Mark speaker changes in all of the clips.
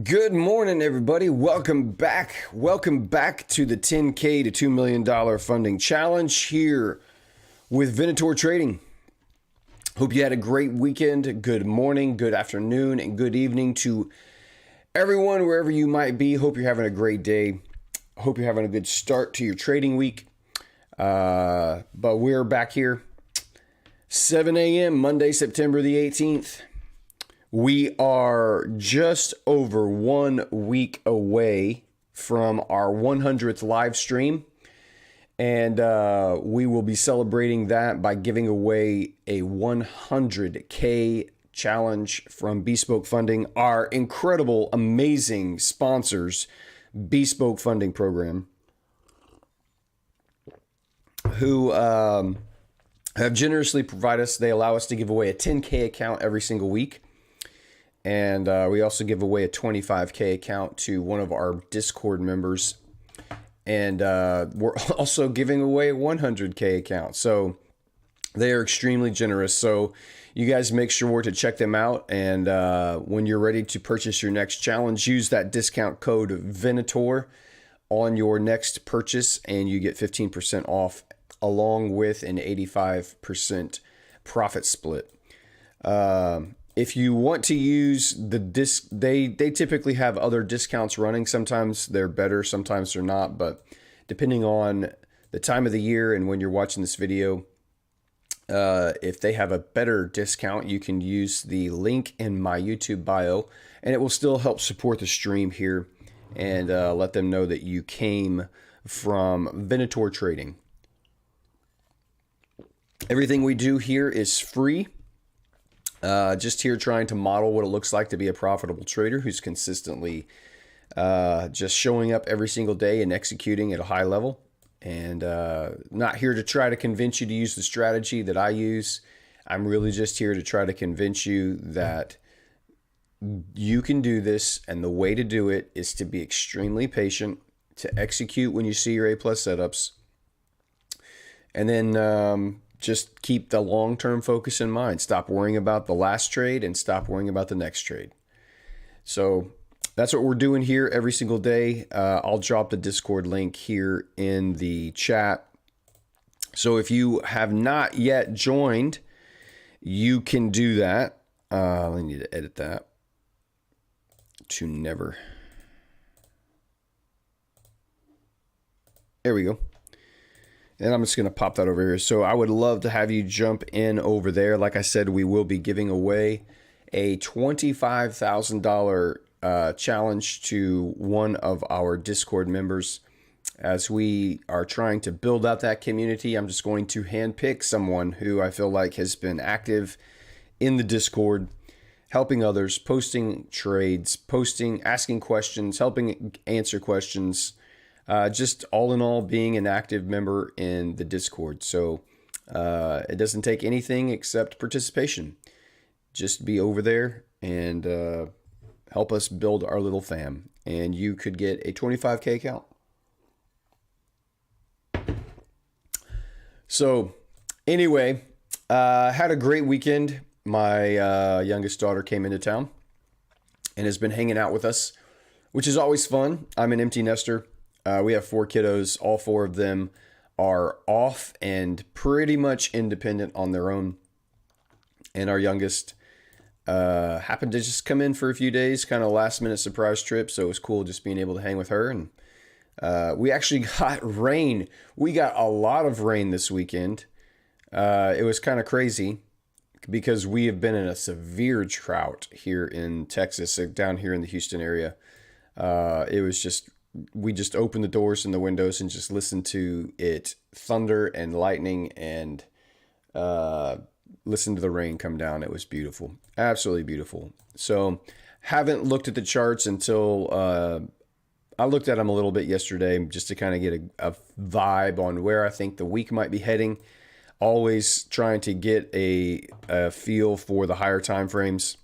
Speaker 1: Good morning, everybody. Welcome back. Welcome back to the 10K to $2 million funding challenge here with Venator Trading. Hope you had a great weekend. Good morning, good afternoon, and good evening to everyone wherever you might be. Hope you're having a great day. Hope you're having a good start to your trading week. But we're back here, 7 a.m. Monday, September the 18th. We are just over 1 week away from our 100th live stream, and we will be celebrating that by giving away a 100K challenge from Bespoke Funding, our incredible, amazing sponsors, Bespoke Funding Program, who have generously provided us. They allow us to give away a 10K account every single week. And we also give away a 25K account to one of our Discord members. And we're also giving away a 100K account. So they are extremely generous. So you guys make sure to check them out. And when you're ready to purchase your next challenge, use that discount code Venator on your next purchase, and you get 15% off along with an 85% profit split. If you want to use the disc, they typically have other discounts running. Sometimes they're better, sometimes they're not. But depending on the time of the year and when you're watching this video, if they have a better discount, you can use the link in my YouTube bio, and it will still help support the stream here and let them know that you came from Venator Trading. Everything we do here is free. Just here trying to model what it looks like to be a profitable trader who's consistently just showing up every single day and executing at a high level. And not here to try to convince you to use the strategy that I use. I'm really just here to try to convince you that you can do this, and the way to do it is to be extremely patient, to execute when you see your A+ setups, and then just keep the long-term focus in mind. Stop worrying about the last trade and stop worrying about the next trade. So that's what we're doing here every single day. I'll drop the Discord link here in the chat. So if you have not yet joined, you can do that. I need to edit that to never. There we go. And I'm just going to pop that over here. So I would love to have you jump in over there. Like I said, we will be giving away a $25,000 challenge to one of our Discord members. As we are trying to build out that community, I'm just going to handpick someone who I feel like has been active in the Discord, helping others, posting trades, asking questions, helping answer questions. Just all in all, being an active member in the Discord. So it doesn't take anything except participation. Just be over there and help us build our little fam. And you could get a 25K account. So anyway, had a great weekend. My youngest daughter came into town and has been hanging out with us, which is always fun. I'm an empty nester. We have 4 kiddos. All 4 of them are off and pretty much independent on their own. And our youngest happened to just come in for a few days, kind of last minute surprise trip. So it was cool just being able to hang with her. And we actually got rain. We got a lot of rain this weekend. It was kind of crazy because we have been in a severe drought here in Texas, down here in the Houston area. It was just... We just opened the doors and the windows and just listened to it thunder and lightning and listened to the rain come down. It was beautiful. Absolutely beautiful. So haven't looked at the charts until I looked at them a little bit yesterday just to kind of get a vibe on where I think the week might be heading. Always trying to get a feel for the higher time frames.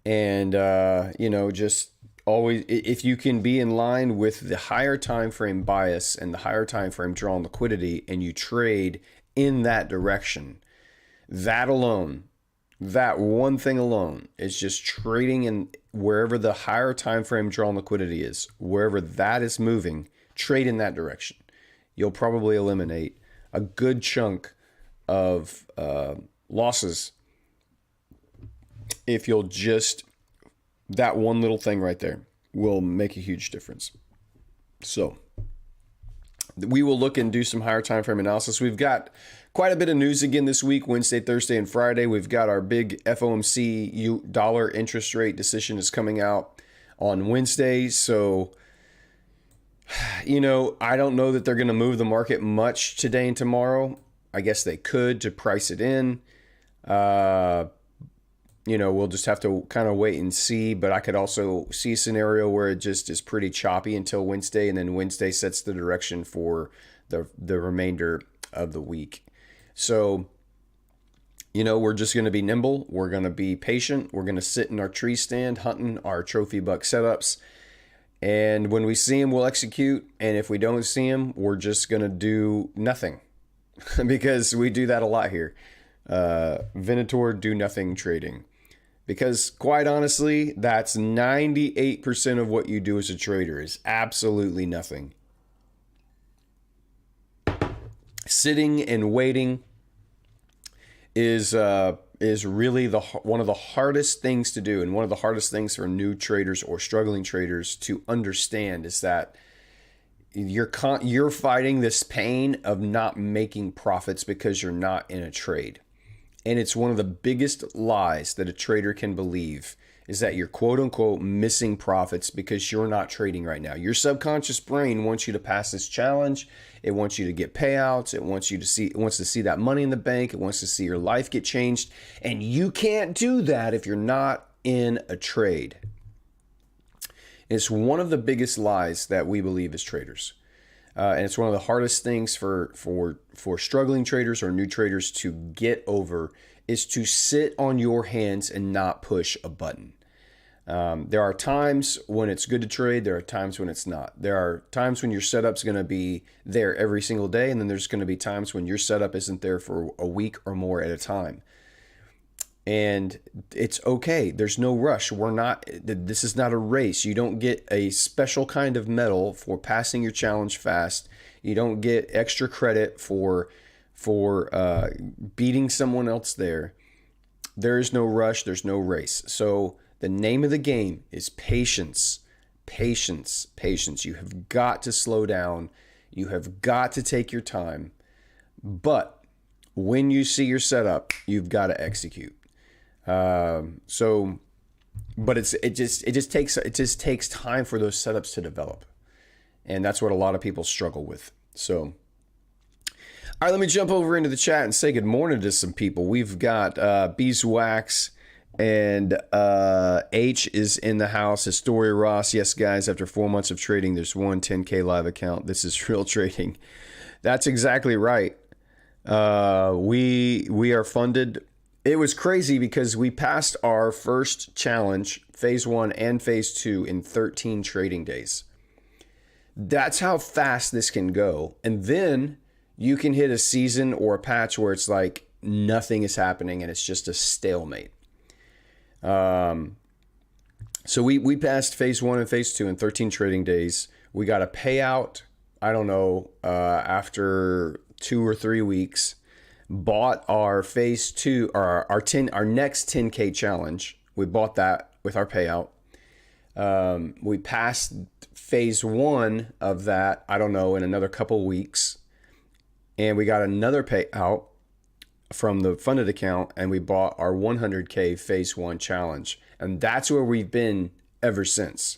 Speaker 1: And, just always, if you can be in line with the higher time frame bias and the higher time frame draw on liquidity, and you trade in that direction, that alone That one thing alone is just trading in wherever the higher time frame drawn liquidity is, wherever that is moving, trade in that direction. You'll probably eliminate a good chunk of losses if you'll just, that one little thing right there will make a huge difference. So we will look and do some higher time frame analysis. We've got quite a bit of news again this week, Wednesday, Thursday, and Friday. We've got our big FOMC dollar interest rate decision is coming out on Wednesday. So, I don't know that they're going to move the market much today and tomorrow. I guess they could to price it in. We'll just have to kind of wait and see. But I could also see a scenario where it just is pretty choppy until Wednesday, and then Wednesday sets the direction for the remainder of the week. So, we're just going to be nimble. We're going to be patient. We're going to sit in our tree stand hunting our trophy buck setups. And when we see them, we'll execute. And if we don't see them, we're just going to do nothing because we do that a lot here. Venator do nothing trading. Because quite honestly, that's 98% of what you do as a trader is absolutely nothing. Sitting and waiting is really one of the hardest things to do, and one of the hardest things for new traders or struggling traders to understand is that you're fighting this pain of not making profits because you're not in a trade. And it's one of the biggest lies that a trader can believe is that you're quote unquote missing profits because you're not trading right now. Your subconscious brain wants you to pass this challenge. It wants you to get payouts. It wants to see that money in the bank. It wants to see your life get changed. And you can't do that if you're not in a trade. It's one of the biggest lies that we believe as traders. And it's one of the hardest things for struggling traders or new traders to get over is to sit on your hands and not push a button. There are times when it's good to trade. There are times when it's not. There are times when your setup's going to be there every single day. And then there's going to be times when your setup isn't there for a week or more at a time. And it's okay. There's no rush. This is not a race. You don't get a special kind of medal for passing your challenge fast. You don't get extra credit for beating someone else there. There is no rush. There's no race. So the name of the game is patience. Patience. Patience. You have got to slow down. You have got to take your time. But when you see your setup, you've got to execute. But it just takes time for those setups to develop, and that's what a lot of people struggle with. So, all right, let me jump over into the chat and say good morning to some people. We've got Beeswax and H is in the house. Astoria Ross, yes, guys. After 4 months of trading, there's one 10K live account. This is real trading. That's exactly right. We are funded. It was crazy because we passed our first challenge, phase 1 and phase 2, in 13 trading days. That's how fast this can go. And then you can hit a season or a patch where it's like nothing is happening and it's just a stalemate. So we passed phase 1 and phase 2 in 13 trading days. We got a payout, I don't know, after 2 or 3 weeks. Bought our phase 2 or our next 10K challenge. We bought that with our payout. We passed phase 1 of that, I don't know, in another couple weeks. And we got another payout from the funded account, and we bought our 100K phase 1 challenge. And that's where we've been ever since.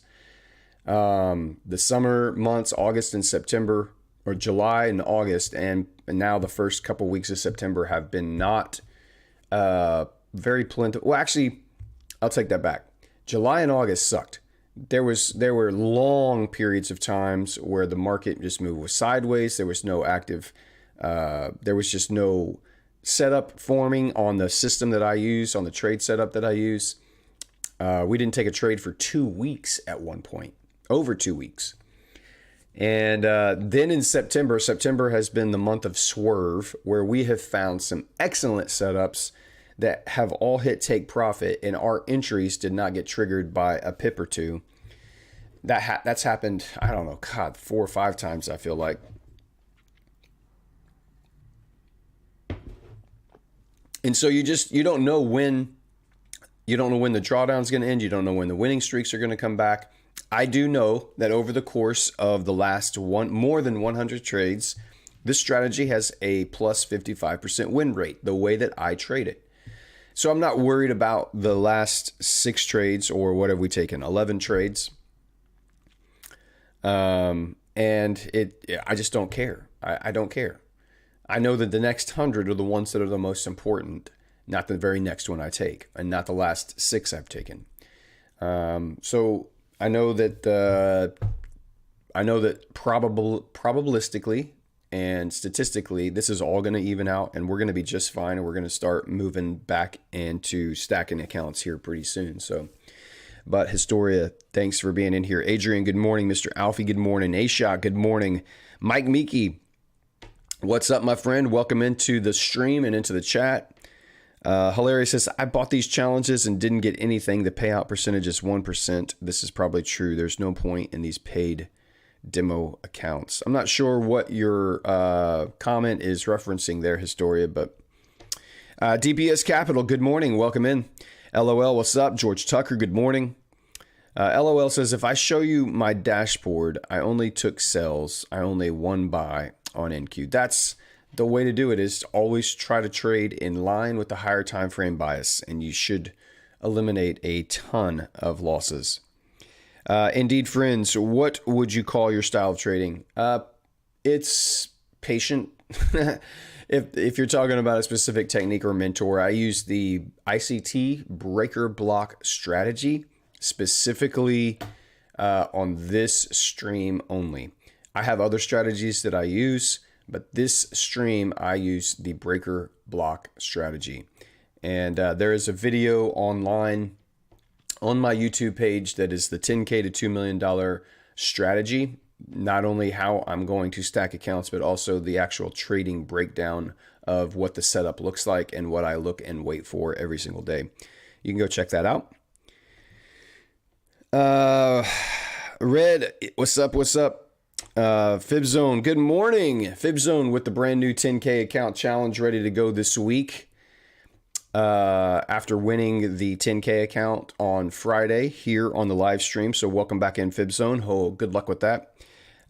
Speaker 1: The summer months, August and September, or July and August, and now the first couple weeks of September have been not very plentiful. Well, actually, I'll take that back. July and August sucked. There were long periods of times where the market just moved sideways. There was no active, there was just no setup forming on the system that I use, on the trade setup that I use. We didn't take a trade for 2 weeks at one point, over 2 weeks. And then in September has been the month of swerve, where we have found some excellent setups that have all hit take profit, and our entries did not get triggered by a pip or two. That's happened, I don't know, God, 4 or 5 times, I feel like. And so you don't know when the drawdown's going to end. You don't know when the winning streaks are going to come back. I do know that over the course of the last more than 100 trades, this strategy has a plus 55% win rate, the way that I trade it. So I'm not worried about the last 6 trades, or what have we taken, 11 trades. I just don't care. I don't care. I know that the next 100 are the ones that are the most important, not the very next one I take, and not the last 6 I've taken. So I know that probabilistically and statistically, this is all going to even out, and we're going to be just fine, and we're going to start moving back into stacking accounts here pretty soon. So, but Historia, thanks for being in here. Adrian, good morning. Mr. Alfie, good morning. Ashok, good morning. Mike Meeky, what's up, my friend? Welcome into the stream and into the chat. Hilarious says, I bought these challenges and didn't get anything. The payout percentage is 1%. This is probably true. There's no point in these paid demo accounts. I'm not sure what your comment is referencing there, Historia, but DPS Capital, good morning. Welcome in. LOL, what's up? George Tucker, good morning. LOL says, if I show you my dashboard, I only took sells. I only one buy on NQ. That's the way to do it, is to always try to trade in line with the higher time frame bias, and you should eliminate a ton of losses. Indeed, friends, what would you call your style of trading? It's patient. If you're talking about a specific technique or mentor, I use the ICT breaker block strategy specifically on this stream only. I have other strategies that I use, but this stream I use the breaker block strategy. And there is a video online on my YouTube page that is the 10K to $2 million strategy. Not only how I'm going to stack accounts, but also the actual trading breakdown of what the setup looks like and what I look and wait for every single day. You can go check that out. Red, what's up? What's up? FibZone, good morning. FibZone with the brand new 10K account challenge ready to go this week. After winning the 10K account on Friday here on the live stream. So welcome back in, FibZone. Oh, good luck with that.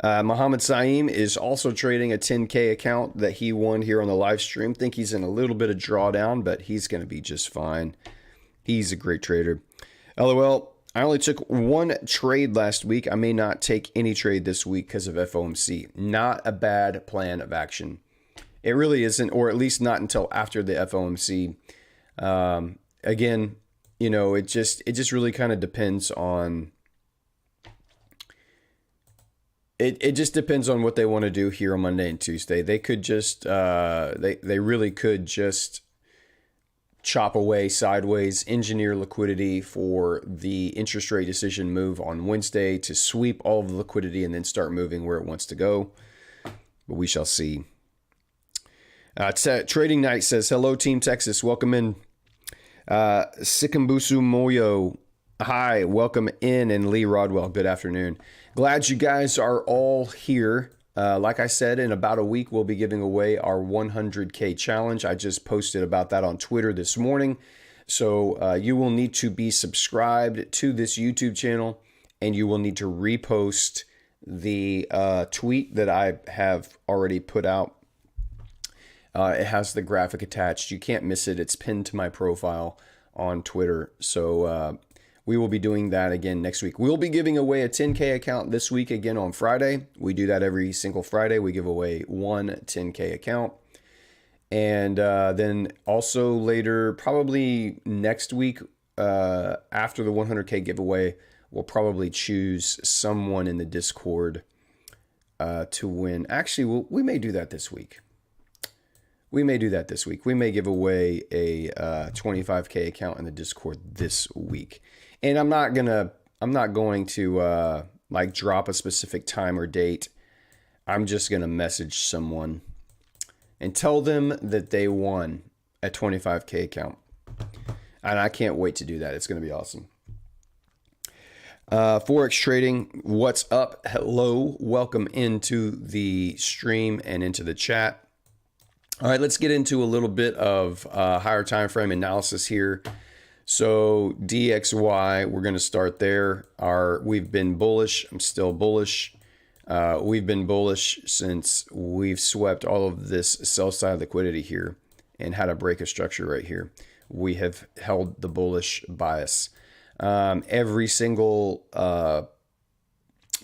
Speaker 1: Mohammed Saeem is also trading a 10K account that he won here on the live stream. Think he's in a little bit of drawdown, but he's going to be just fine. He's a great trader. LOL, I only took one trade last week. I may not take any trade this week because of FOMC. Not a bad plan of action. It really isn't, or at least not until after the FOMC. Again, you know, it just really kind of depends on, it just depends on what they want to do here on Monday and Tuesday. They could just, they really could just chop away sideways, engineer liquidity for the interest rate decision move on Wednesday to sweep all of the liquidity and then start moving where it wants to go. But we shall see. Trading Night says, hello, Team Texas. Welcome in. Sikambusu Moyo, hi, welcome in. And Lee Rodwell, good afternoon. Glad you guys are all here. Like I said, in about a week, we'll be giving away our 100K challenge. I just posted about that on Twitter this morning. So you will need to be subscribed to this YouTube channel, and you will need to repost the tweet that I have already put out. It has the graphic attached. You can't miss it. It's pinned to my profile on Twitter. So we will be doing that again next week. We'll be giving away a 10K account this week again on Friday. We do that every single Friday. We give away one 10K account. And then also later, probably next week, after the 100K giveaway, we'll probably choose someone in the Discord to win. Actually, we may do that this week. We may give away a 25K account in the Discord this week. And I'm not going to like drop a specific time or date. I'm just going to message someone and tell them that they won a 25K account. And I can't wait to do that. It's going to be awesome. Forex trading, what's up? Hello, welcome into the stream and into the chat. All right, let's get into a little bit of higher time frame analysis here. So DXY, we're going to start there. We've been bullish. I'm still bullish. We've been bullish since we've swept all of this sell side liquidity here and had a break of structure right here. We have held the bullish bias. Every single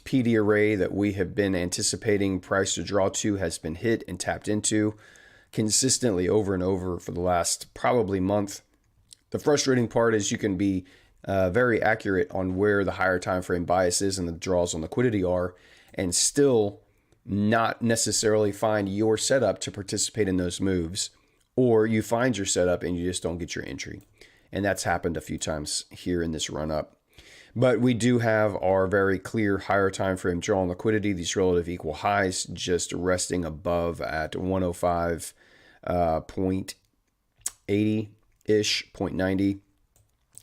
Speaker 1: PD array that we have been anticipating price to draw to has been hit and tapped into consistently over and over for the last probably month. The frustrating part is you can be very accurate on where the higher time frame bias is and the draws on liquidity are, and still not necessarily find your setup to participate in those moves, or you find your setup and you just don't get your entry. And that's happened a few times here in this run up. But we do have our very clear higher time frame draw on liquidity, these relative equal highs just resting above at 105.80-ish, 0.90,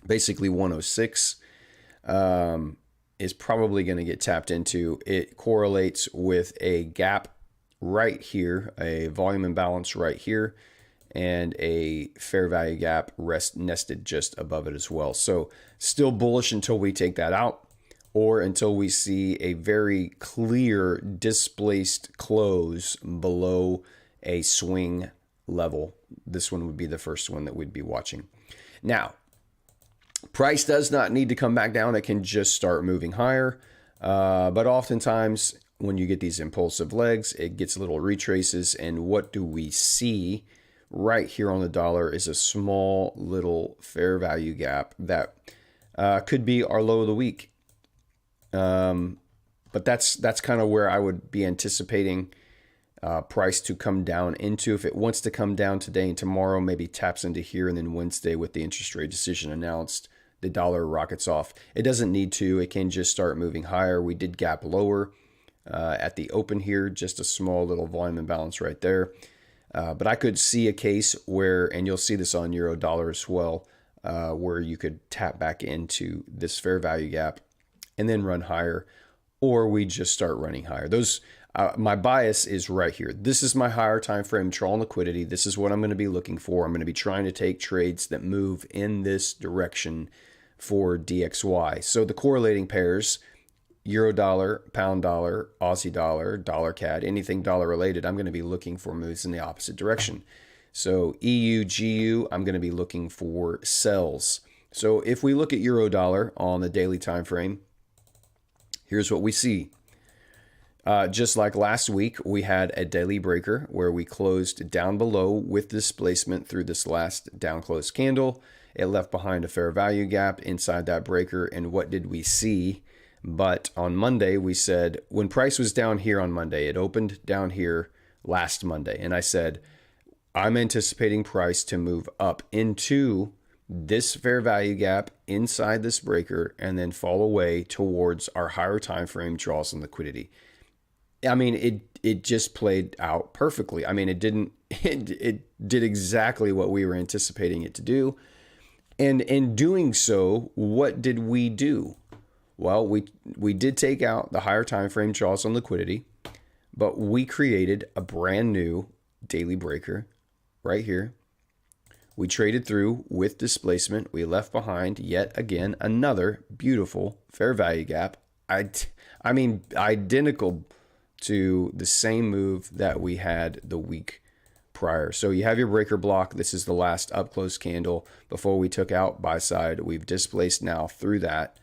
Speaker 1: basically 106 is probably going to get tapped into. It correlates with a gap right here, a volume imbalance right here, and a fair value gap nested just above it as well. So still bullish until we take that out, or until we see a very clear displaced close below a swing level. This one would be the first one that we'd be watching. Now, price does not need to come back down. It can just start moving higher. But oftentimes when you get these impulsive legs, it gets little retraces. And what do we see right here on the dollar is a small little fair value gap that could be our low of the week. But that's kind of where I would be anticipating price to come down into. If it wants to come down today and tomorrow, maybe taps into here, and then Wednesday with the interest rate decision announced, the dollar rockets off. It doesn't need to. It can just start moving higher. We did gap lower at the open here, just a small little volume imbalance right there. But I could see a case where, and you'll see this on euro dollar as well, where you could tap back into this fair value gap and then run higher, or we just start running higher. My bias is right here. This is my higher time frame draw on liquidity. This is what I'm going to be looking for. I'm going to be trying to take trades that move in this direction for DXY. So the correlating pairs, euro dollar, pound dollar, Aussie dollar, dollar CAD, anything dollar related, I'm going to be looking for moves in the opposite direction. So EU, GU, I'm going to be looking for sells. So if we look at euro dollar on the daily time frame, here's what we see. Just like last week, we had a daily breaker where we closed down below with displacement through this last down close candle. It left behind a fair value gap inside that breaker. And what did we see? But on Monday, we said when price was down here on Monday, it opened down here last Monday. And I said, I'm anticipating price to move up into this fair value gap inside this breaker and then fall away towards our higher time frame draws and liquidity. I mean, it just played out perfectly. I mean, it did exactly what we were anticipating it to do. And in doing so, what did we do? Well, we did take out the higher time frame draws on liquidity, but we created a brand new daily breaker right here. We traded through with displacement. We left behind yet again another beautiful fair value gap. I mean, identical to the same move that we had the week prior. So you have your breaker block. This is the last up close candle before we took out buy side. We've displaced now through that,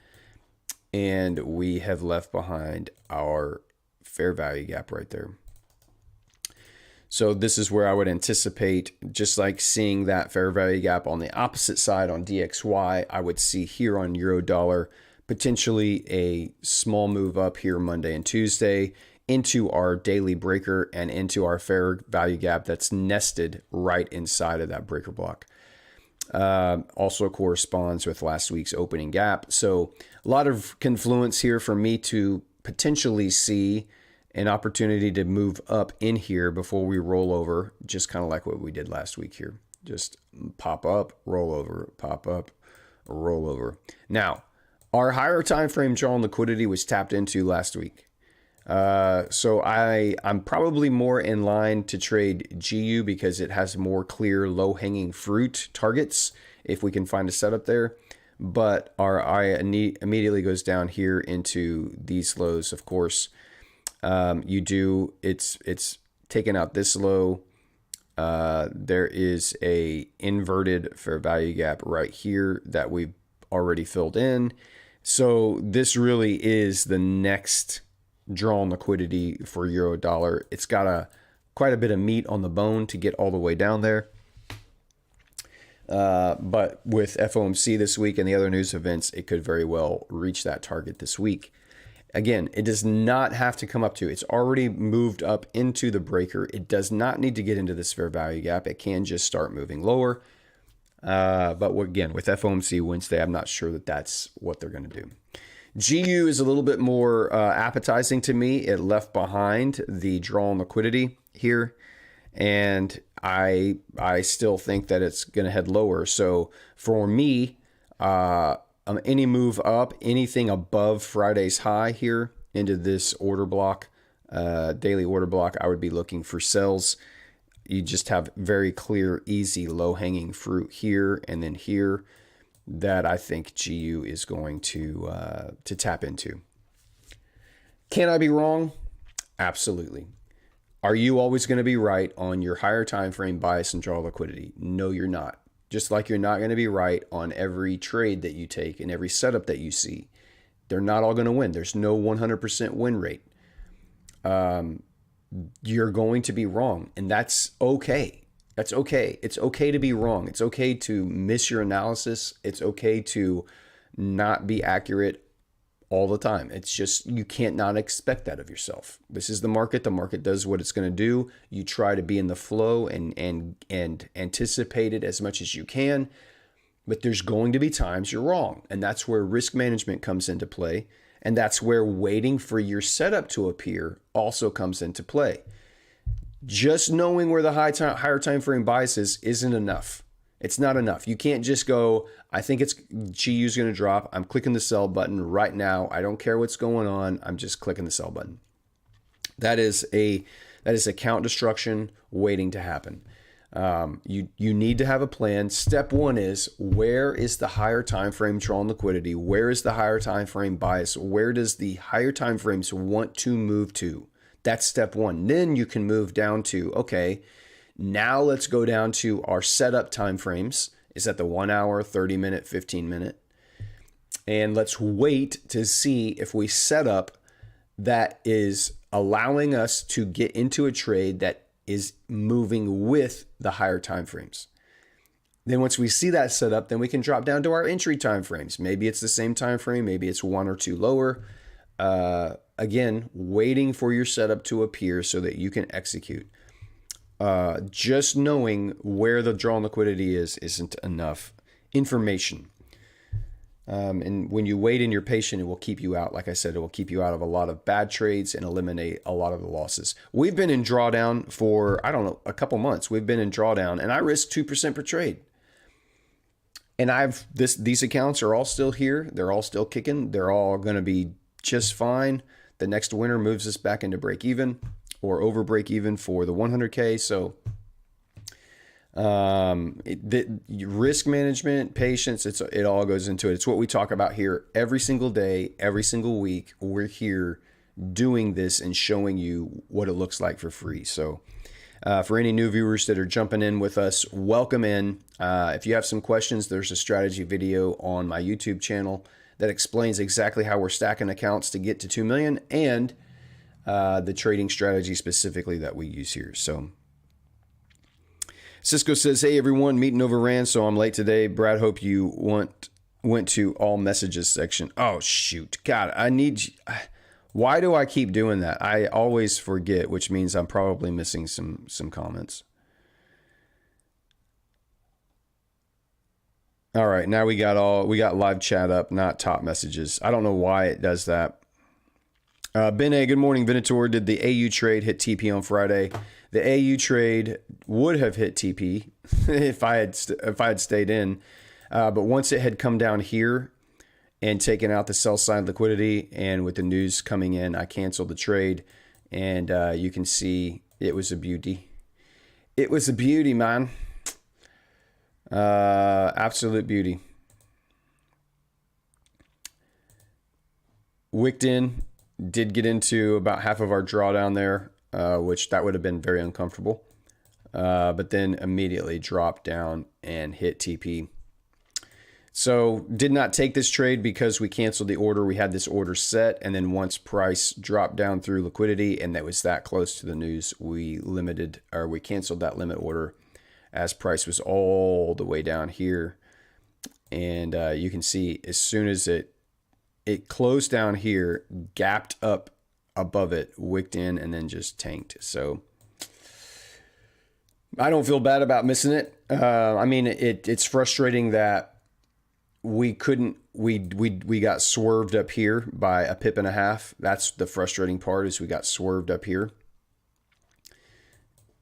Speaker 1: and we have left behind our fair value gap right there. So this is where I would anticipate, just like seeing that fair value gap on the opposite side on DXY, I would see here on euro dollar potentially a small move up here Monday and Tuesday into our daily breaker and into our fair value gap that's nested right inside of that breaker block. Also corresponds with last week's opening gap. So a lot of confluence here for me to potentially see an opportunity to move up in here before we roll over, just kind of like what we did last week here. Just pop up, roll over, pop up, roll over. Now, our higher time frame draw on liquidity was tapped into last week. So I'm probably more in line to trade GU because it has more clear low hanging fruit targets if we can find a setup there. But our eye immediately goes down here into these lows. Of course, it's taken out this low. There is a inverted fair value gap right here that we've already filled in. So this really is the next draw on liquidity for euro dollar. It's got quite a bit of meat on the bone to get all the way down there. But with FOMC this week and the other news events, it could very well reach that target this week. Again, it does not have to come up to. It's already moved up into the breaker. It does not need to get into this fair value gap. It can just start moving lower. But again, with FOMC Wednesday, I'm not sure that that's what they're going to do. GU is a little bit more appetizing to me. It left behind the draw on liquidity here, and I still think that it's going to head lower. So for me, any move up, anything above Friday's high here into this order block, daily order block, I would be looking for sells. You just have very clear, easy, low-hanging fruit here and then here that I think GU is going to tap into. Can I be wrong? Absolutely. Are you always going to be right on your higher time frame bias and draw liquidity? No, you're not. Just like you're not going to be right on every trade that you take and every setup that you see. They're not all going to win. There's no 100% win rate. You're going to be wrong, and that's okay. That's okay. It's okay to be wrong. It's okay to miss your analysis. It's okay to not be accurate all the time. It's just you can't not expect that of yourself. This is the market. The market does what it's going to do. You try to be in the flow and anticipate it as much as you can, but there's going to be times you're wrong, and that's where risk management comes into play, and that's where waiting for your setup to appear also comes into play. Just knowing where the higher time frame bias is isn't enough. It's not enough. You can't just go, I think it's GU's going to drop. I'm clicking the sell button right now. I don't care what's going on. I'm just clicking the sell button. That is account destruction waiting to happen. You need to have a plan. Step one is, where is the higher time frame draw on liquidity? Where is the higher time frame bias? Where does the higher time frames want to move to? That's step one. Then you can move down to, okay, now let's go down to our setup time frames. Is that the 1 hour, 30 minute, 15 minute? And let's wait to see if we set up that is allowing us to get into a trade that is moving with the higher time frames. Then once we see that set up, then we can drop down to our entry time frames. Maybe it's the same time frame, maybe it's 1 or 2 lower. Again, waiting for your setup to appear so that you can execute. Just knowing where the draw on liquidity isn't enough information. And when you wait and you're patient, it will keep you out. Like I said, it will keep you out of a lot of bad trades and eliminate a lot of the losses. We've been in drawdown for, I don't know, a couple months. We've been in drawdown, and I risk 2% per trade. And these accounts are all still here. They're all still kicking. They're all going to be just fine. The next winter moves us back into break even or over break even for the 100K. So risk management, patience, it all goes into it. It's what we talk about here every single day, every single week. We're here doing this and showing you what it looks like for free. So for any new viewers that are jumping in with us, welcome in. If you have some questions, there's a strategy video on my YouTube channel that explains exactly how we're stacking accounts to get to 2 million and the trading strategy specifically that we use here. So Cisco says, hey everyone, meeting overran, so I'm late today. Brad, hope you went to all messages section. Oh shoot, God, why do I keep doing that? I always forget, which means I'm probably missing some comments. All right, now we got live chat up, not top messages. I don't know why it does that. Ben A, good morning. Venator, did the AU trade hit TP on Friday? The AU trade would have hit TP if I had stayed in, but once it had come down here and taken out the sell side liquidity, and with the news coming in, I canceled the trade, and you can see it was a beauty. It was a beauty, man. Absolute beauty. Wicked in. Did get into about half of our drawdown there, which that would have been very uncomfortable. But then immediately dropped down and hit TP. So did not take this trade because we canceled the order. We had this order set, and then once price dropped down through liquidity and that was that close to the news, we canceled that limit order as price was all the way down here. And you can see as soon as it closed down here, gapped up above it, wicked in, and then just tanked. So I don't feel bad about missing it. I mean, it's frustrating that we got swerved up here by a pip and a half. That's the frustrating part, is we got swerved up here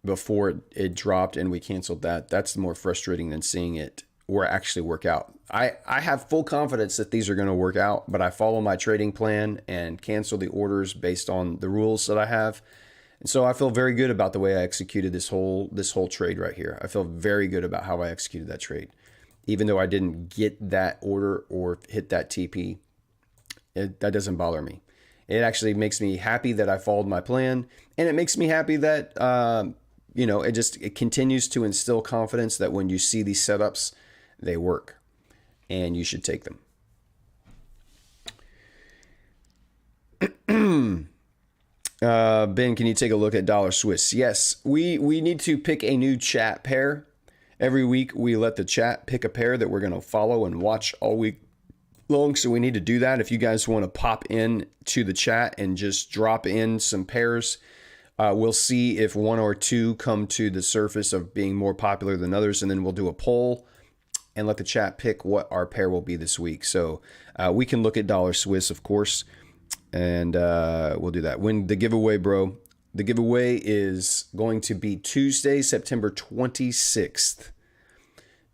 Speaker 1: before it dropped and we canceled that. That's more frustrating than seeing it or actually work out. I have full confidence that these are going to work out, but I follow my trading plan and cancel the orders based on the rules that I have. And so I feel very good about the way I executed this whole trade right here. I feel very good about how I executed that trade. Even though I didn't get that order or hit that TP, that doesn't bother me. It actually makes me happy that I followed my plan, and it makes me happy that it continues to instill confidence that when you see these setups, they work, and you should take them. Ben, can you take a look at Dollar Swiss? Yes, we need to pick a new chat pair. Every week, we let the chat pick a pair that we're going to follow and watch all week long. So we need to do that. If you guys want to pop in to the chat and just drop in some pairs, we'll see if one or two come to the surface of being more popular than others. And then we'll do a poll and let the chat pick what our pair will be this week. So we can look at Dollar Swiss, of course, and we'll do that. When the giveaway, bro, the giveaway is going to be Tuesday, September 26th.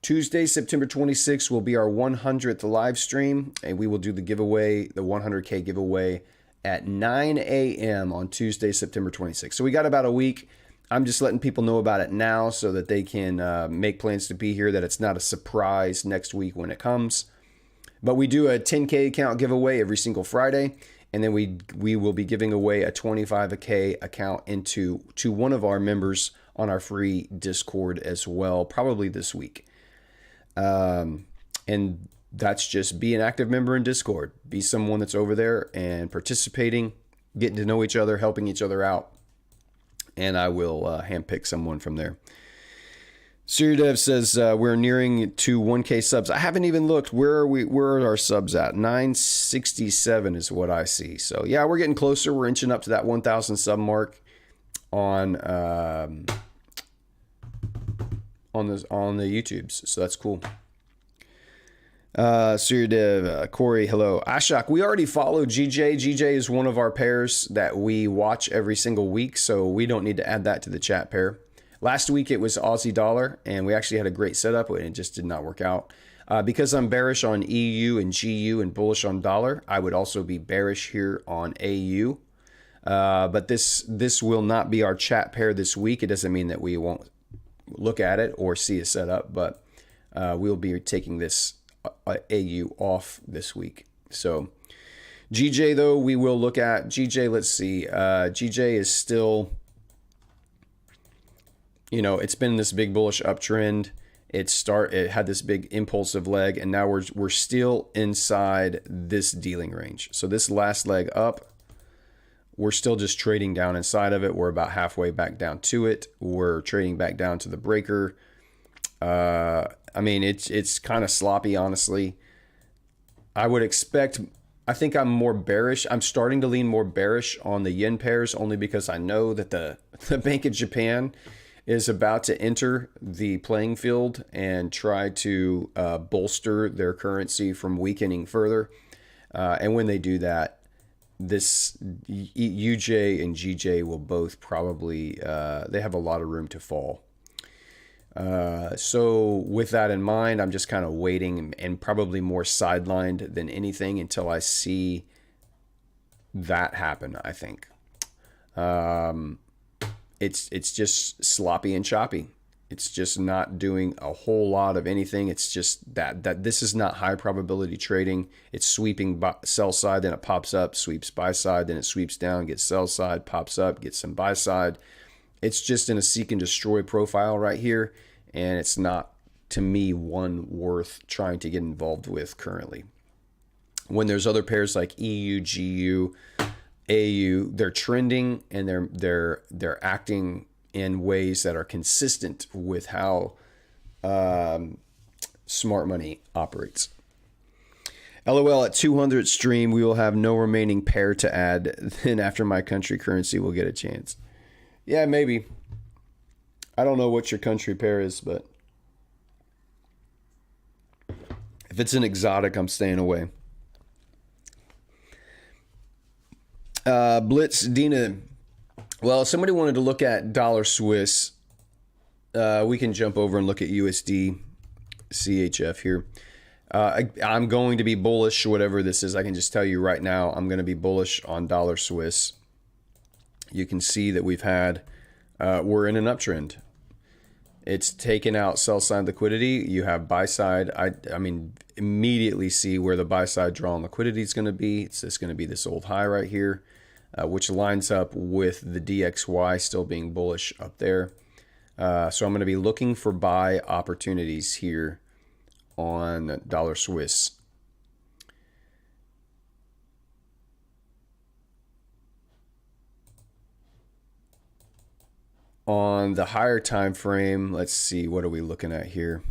Speaker 1: Tuesday, September 26th will be our 100th live stream, and we will do the giveaway, the 100K giveaway at 9 a.m. on Tuesday, September 26th. So we got about a week. I'm just letting people know about it now so that they can make plans to be here, that it's not a surprise next week when it comes. But we do a 10K account giveaway every single Friday. And then we will be giving away a 25K account to one of our members on our free Discord as well, probably this week. And that's just be an active member in Discord. Be someone that's over there and participating, getting to know each other, helping each other out. And I will handpick someone from there. SiriDev says we're nearing to 1K subs. I haven't even looked. Where are our subs at? 967 is what I see. So yeah, we're getting closer. We're inching up to that 1,000 sub mark on the YouTubes. So that's cool. SiriDev, Corey, hello. Ashok, we already follow GJ. GJ is one of our pairs that we watch every single week, so we don't need to add that to the chat pair. Last week it was Aussie dollar, and we actually had a great setup, and it just did not work out. Because I'm bearish on EU and GU and bullish on dollar, I would also be bearish here on AU. But this will not be our chat pair this week. It doesn't mean that we won't look at it or see a setup, but we'll be taking this AU off this week. So GJ, though, we will look at. GJ, let's see. GJ is still... it's been this big bullish uptrend. It had this big impulsive leg, and now we're still inside this dealing range. So this last leg up, we're still just trading down inside of it. We're about halfway back down to it. We're trading back down to the breaker. I mean, it's kind of sloppy, honestly. I think I'm more bearish. I'm starting to lean more bearish on the yen pairs, only because I know that the Bank of Japan is about to enter the playing field and try to bolster their currency from weakening further. And when they do that, this UJ and GJ will both probably they have a lot of room to fall. So with that in mind, I'm just kind of waiting and probably more sidelined than anything until I see that happen. I think it's just sloppy and choppy. It's just not doing a whole lot of anything. It's just that this is not high probability trading. It's sweeping sell side, then it pops up, sweeps buy side, then it sweeps down, gets sell side, pops up, gets some buy side. It's just in a seek and destroy profile right here, and it's not, to me, one worth trying to get involved with currently. When there's other pairs like EU, GU, AU, they're trending and they're acting in ways that are consistent with how smart money operates. LOL, at 200 stream, we will have no remaining pair to add. Then after my country currency, we'll get a chance. Yeah, maybe. I don't know what your country pair is, but if it's an exotic, I'm staying away. Blitz, Dina. Well, if somebody wanted to look at dollar Swiss, we can jump over and look at USD CHF here. I'm going to be bullish, whatever this is. I can just tell you right now, I'm going to be bullish on dollar Swiss. You can see that we've had, we're in an uptrend. It's taken out sell side liquidity. You have buy side. I mean, immediately see where the buy side draw on liquidity is going to be. It's just going to be this old high right here, which lines up with the DXY still being bullish up there. So I'm going to be looking for buy opportunities here on dollar Swiss. On the higher time frame, let's see, what are we looking at here?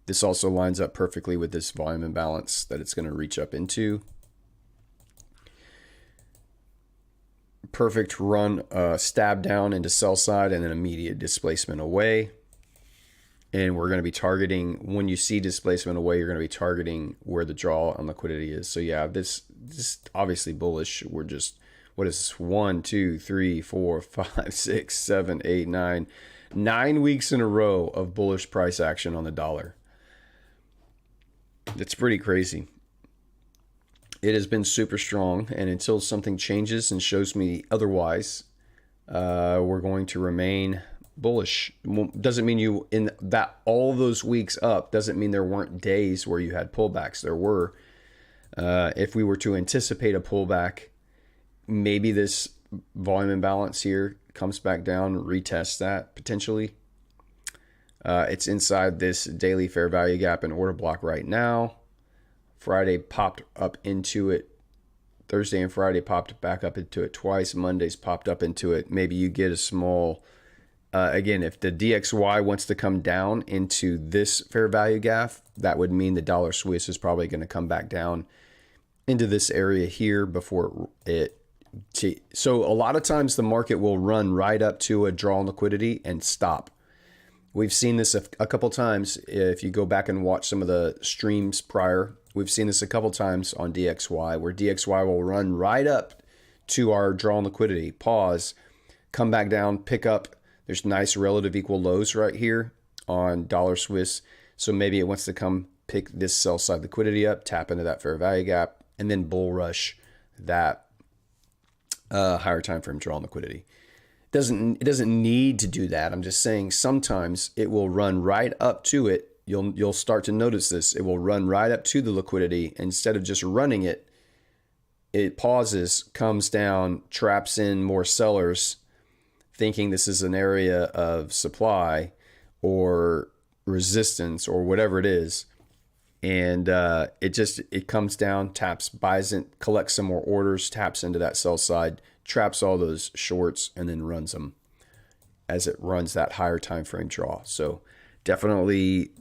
Speaker 1: This also lines up perfectly with this volume imbalance that it's going to reach up into. Perfect run, stab down into sell side and then immediate displacement away. And we're going to be targeting, when you see displacement away, you're going to be targeting where the draw on liquidity is. So yeah, this obviously bullish. We're just, what is this? 1, 2, 3, 4, 5, 6, 7, 8, 9. 9 weeks in a row of bullish price action on the dollar. It's pretty crazy. It has been super strong, and until something changes and shows me otherwise, we're going to remain bullish. Doesn't mean you, in that all those weeks up, doesn't mean there weren't days where you had pullbacks. There were. If we were to anticipate a pullback, maybe this volume imbalance here comes back down, retests that potentially. It's inside this daily fair value gap and order block right now. Friday popped up into it. Thursday and Friday popped back up into it twice. Monday's popped up into it. Maybe you get a small, again, if the DXY wants to come down into this fair value gap, that would mean the dollar Swiss is probably going to come back down into this area here before it. So a lot of times the market will run right up to a draw on liquidity and stop. We've seen this a couple times. If you go back and watch some of the streams prior, we've seen this a couple times on DXY, where DXY will run right up to our draw on liquidity, pause, come back down, pick up. There's nice relative equal lows right here on dollar Swiss. So maybe it wants to come pick this sell side liquidity up, tap into that fair value gap, and then bull rush that higher time frame draw on liquidity. It doesn't need to do that. I'm just saying sometimes it will run right up to it. You'll start to notice this. It will run right up to the liquidity. Instead of just running it, it pauses, comes down, traps in more sellers, thinking this is an area of supply or resistance or whatever it is. And it comes down, taps, buys in, collects some more orders, taps into that sell side, traps all those shorts, and then runs them as it runs that higher time frame draw. So definitely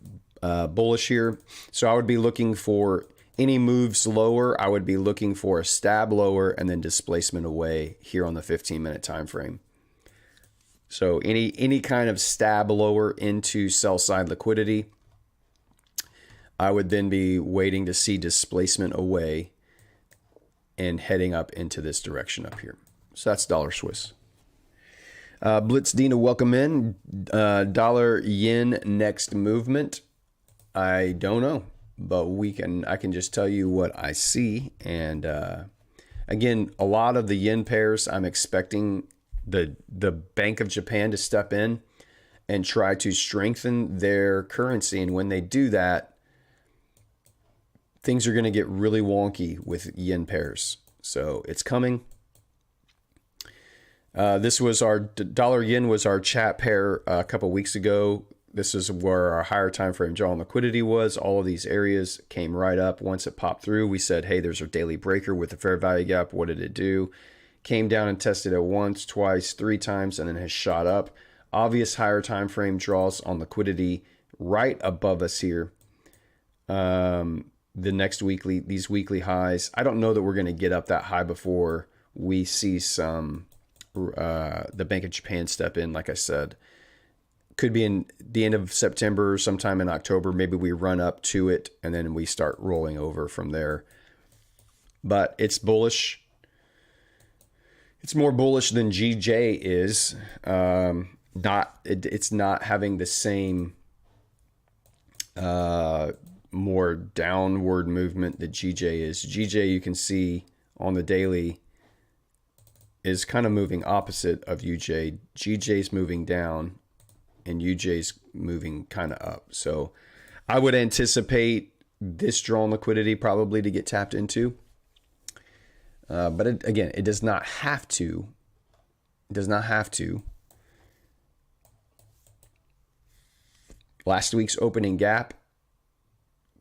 Speaker 1: bullish here. So I would be looking for any moves lower. I would be looking for a stab lower and then displacement away here on the 15-minute time frame. So any kind of stab lower into sell side liquidity, I would then be waiting to see displacement away and heading up into this direction up here. So that's dollar Swiss. Blitz Dina, welcome in. Dollar yen next movement. I don't know, but I can just tell you what I see. And again, a lot of the yen pairs, I'm expecting the Bank of Japan to step in and try to strengthen their currency. And when they do that, things are going to get really wonky with yen pairs. So it's coming. This was our dollar yen was our chat pair a couple weeks ago. This is where our higher time frame draw and liquidity was. All of these areas came right up. Once it popped through, we said, hey, there's our daily breaker with a fair value gap. What did it do? Came down and tested it once, twice, 3 times, and then has shot up. Obvious higher time frame draws on liquidity right above us here. These weekly highs. I don't know that we're going to get up that high before we see some the Bank of Japan step in. Like I said, could be in the end of September, sometime in October. Maybe we run up to it and then we start rolling over from there. But it's bullish. It's more bullish than GJ is. It's not having the same more downward movement that GJ is. GJ, you can see on the daily, is kind of moving opposite of UJ. GJ's moving down and UJ's moving kind of up. So I would anticipate this drawn liquidity probably to get tapped into. But it does not have to. It does not have to. Last week's opening gap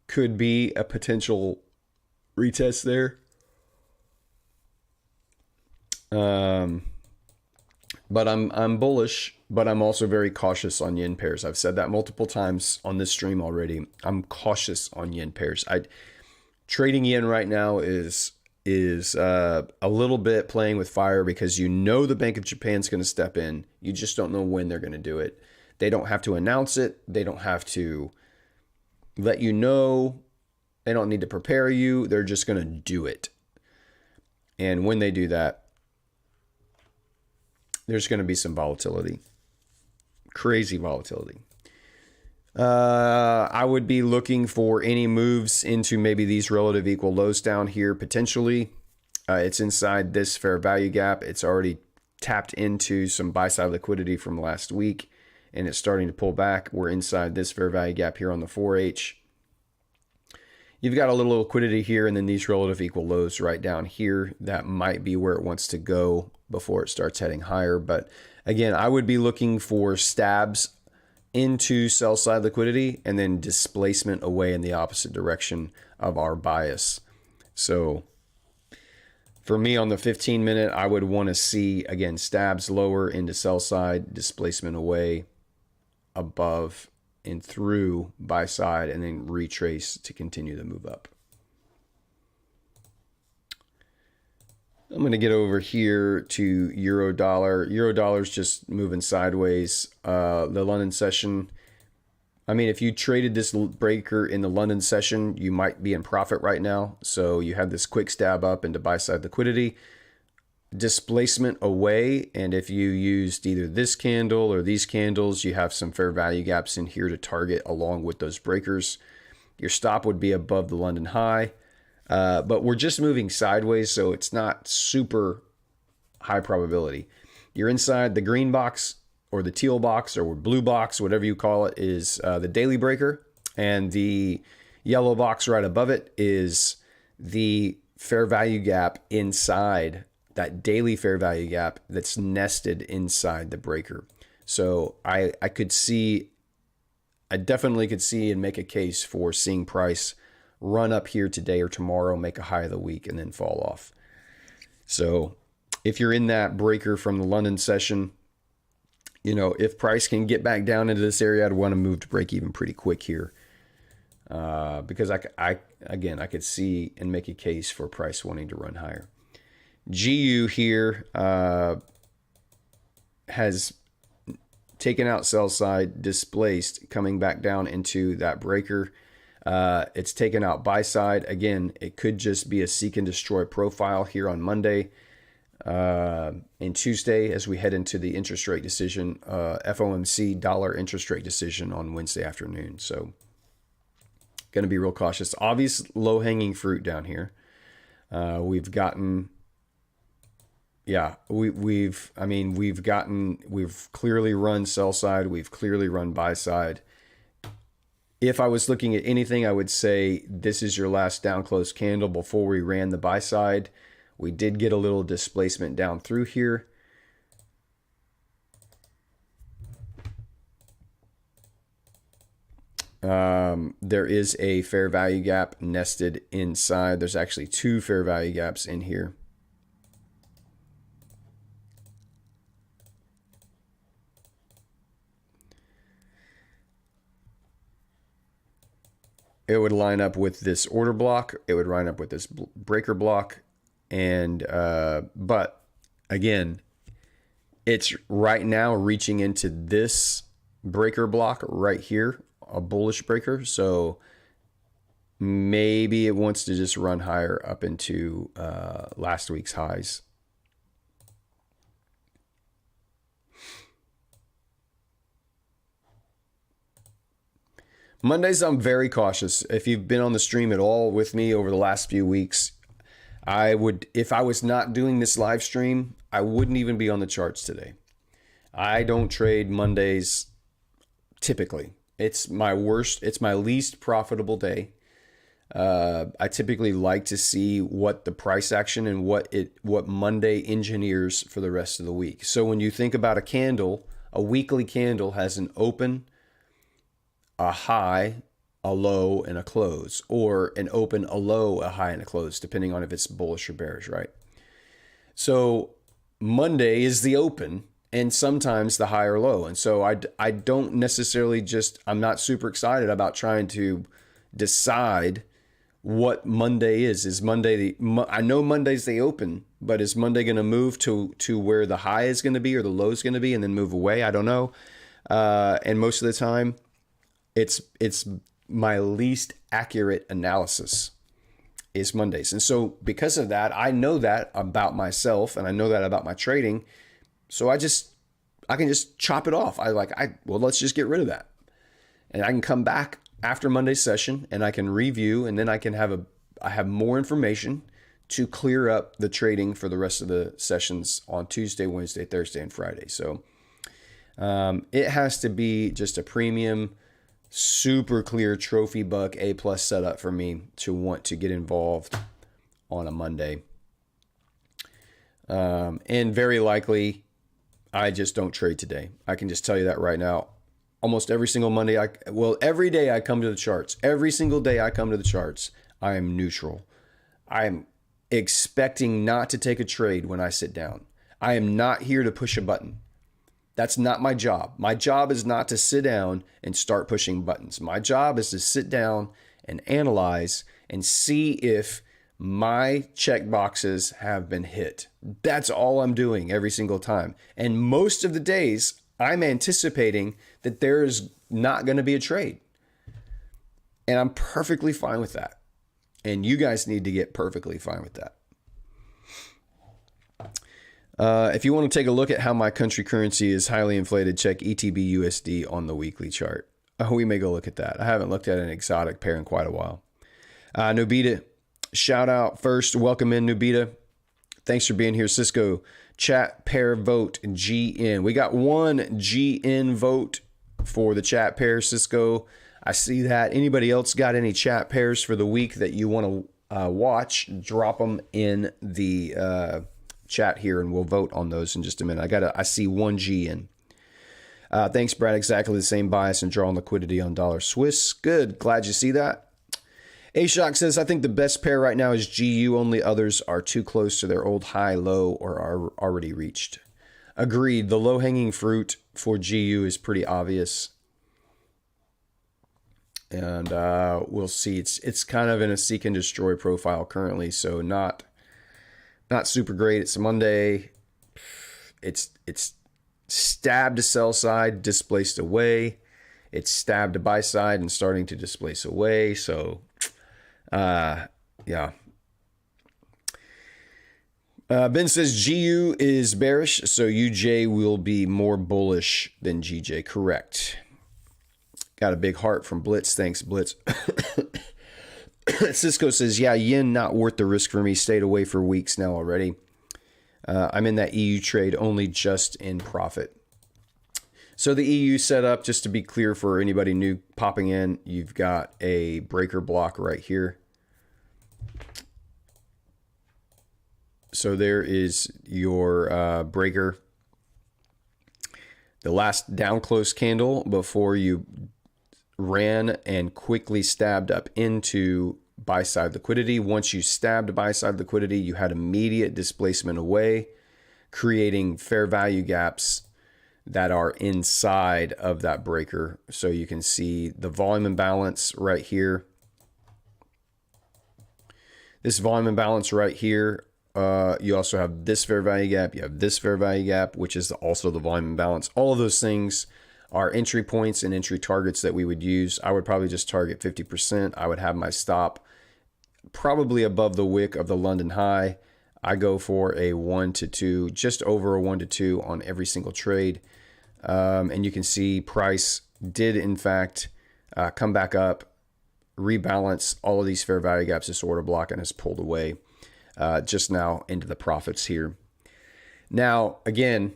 Speaker 1: could be a potential retest there. But I'm bullish, but I'm also very cautious on yen pairs. I've said that multiple times on this stream already. I'm cautious on yen pairs. Trading yen right now is a little bit playing with fire because you know the Bank of Japan's going to step in. You just don't know when they're going to do it. They don't have to announce it. They don't have to let you know. They don't need to prepare you. They're just going to do it. And when they do that, there's going to be some volatility. Crazy volatility. I would be looking for any moves into maybe these relative equal lows down here, potentially. It's inside this fair value gap. It's already tapped into some buy-side liquidity from last week, and it's starting to pull back. We're inside this fair value gap here on the 4H. You've got a little liquidity here, and then these relative equal lows right down here. That might be where it wants to go before it starts heading higher. But again, I would be looking for stabs into sell side liquidity and then displacement away in the opposite direction of our bias. So for me on the 15 minute, I would want to see, again, stabs lower into sell side, displacement away, above and through buy side, and then retrace to continue the move up. I'm going to get over here to euro dollar. Euro dollar's just moving sideways. The London session, I mean, if you traded this breaker in the London session, you might be in profit right now. So you had this quick stab up into buy side liquidity, displacement away. And if you used either this candle or these candles, you have some fair value gaps in here to target along with those breakers. Your stop would be above the London high. But we're just moving sideways, so it's not super high probability. You're inside the green box or the teal box or blue box, whatever you call it, is the daily breaker. And the yellow box right above it is the fair value gap inside that daily fair value gap that's nested inside the breaker. So I definitely could see and make a case for seeing price run up here today or tomorrow, make a high of the week, and then fall off. So if you're in that breaker from the London session, you know, if price can get back down into this area, I'd want to move to break even pretty quick here. Because I could see and make a case for price wanting to run higher. GU here has taken out sell side, displaced, coming back down into that breaker. It's taken out buy side. Again, it could just be a seek and destroy profile here on Monday and Tuesday as we head into the interest rate decision, FOMC dollar interest rate decision on Wednesday afternoon. So going to be real cautious. Obvious low-hanging fruit down here. We've gotten, we've clearly run sell side. We've clearly run buy side. If I was looking at anything, I would say this is your last down close candle before we ran the buy side. We did get a little displacement down through here. There is a fair value gap nested inside. There's actually two fair value gaps in here. It would line up with this order block. It would line up with this breaker block. And, but again, it's right now reaching into this breaker block right here, a bullish breaker. So maybe it wants to just run higher up into last week's highs. Mondays, I'm very cautious. If you've been on the stream at all with me over the last few weeks, I would, if I was not doing this live stream, I wouldn't even be on the charts today. I don't trade Mondays typically. It's my worst, it's my least profitable day. I typically like to see what the price action and what Monday engineers for the rest of the week. So when you think about a candle, a weekly candle has an open, a high, a low, and a close, or an open, a low, a high, and a close, depending on if it's bullish or bearish, right? So Monday is the open and sometimes the high or low. And so I don't necessarily I'm not super excited about trying to decide what Monday is. Is Monday I know Monday's the open, but is Monday going to move to where the high is going to be or the low is going to be and then move away? I don't know. And most of the time, it's my least accurate analysis is Mondays. And so because of that, I know that about myself and I know that about my trading. So I can just chop it off. Well, let's just get rid of that. And I can come back after Monday's session and I can review, and then I can I have more information to clear up the trading for the rest of the sessions on Tuesday, Wednesday, Thursday, and Friday. So it has to be just a premium, super clear trophy buck A+ setup for me to want to get involved on a Monday. And very likely I just don't trade today. I can just tell you that right now. Almost every single Monday, every day I come to the charts. Every single day I come to the charts, I am neutral. I am expecting not to take a trade when I sit down. I am not here to push a button. That's not my job. My job is not to sit down and start pushing buttons. My job is to sit down and analyze and see if my check boxes have been hit. That's all I'm doing every single time. And most of the days, I'm anticipating that there is not going to be a trade. And I'm perfectly fine with that. And you guys need to get perfectly fine with that. If you want to take a look at how my country currency is highly inflated, check ETB USD on the weekly chart. We may go look at that. I haven't looked at an exotic pair in quite a while. Nubita, shout out first. Welcome in, Nubita. Thanks for being here. Cisco, chat pair vote GN. We got one GN vote for the chat pair, Cisco. I see that. Anybody else got any chat pairs for the week that you want to watch? Drop them in the chat here and we'll vote on those in just a minute. I see one G in. Thanks, Brad. Exactly the same bias and drawing liquidity on dollar Swiss. Good. Glad you see that. A-Shock says, I think the best pair right now is GU. Only others are too close to their old high low or are already reached. Agreed. The low-hanging fruit for GU is pretty obvious. And we'll see. It's kind of in a seek and destroy profile currently, so not super great. It's a Monday. It's stabbed to sell side, displaced away. It's stabbed to buy side and starting to displace away. So, yeah. Ben says GU is bearish, so UJ will be more bullish than GJ. Correct. Got a big heart from Blitz. Thanks, Blitz. Cisco says, yeah, yen not worth the risk for me. Stayed away for weeks now already. I'm in that EU trade only just in profit. So the EU setup, just to be clear for anybody new popping in, you've got a breaker block right here. So there is your breaker. The last down close candle before you ran and quickly stabbed up into buy side liquidity. Once you stabbed buy side liquidity, you had immediate displacement away, creating fair value gaps that are inside of that breaker. So you can see the volume imbalance right here. This volume imbalance right here. You also have this fair value gap. You have this fair value gap, which is also the volume imbalance. All of those things are entry points and entry targets that we would use. I would probably just target 50%. I would have my stop probably above the wick of the London high. I go for a 1 to 2, just over a 1 to 2 on every single trade. And you can see price did in fact come back up, rebalance all of these fair value gaps, this order block, and has pulled away just now into the profits here. Now, again,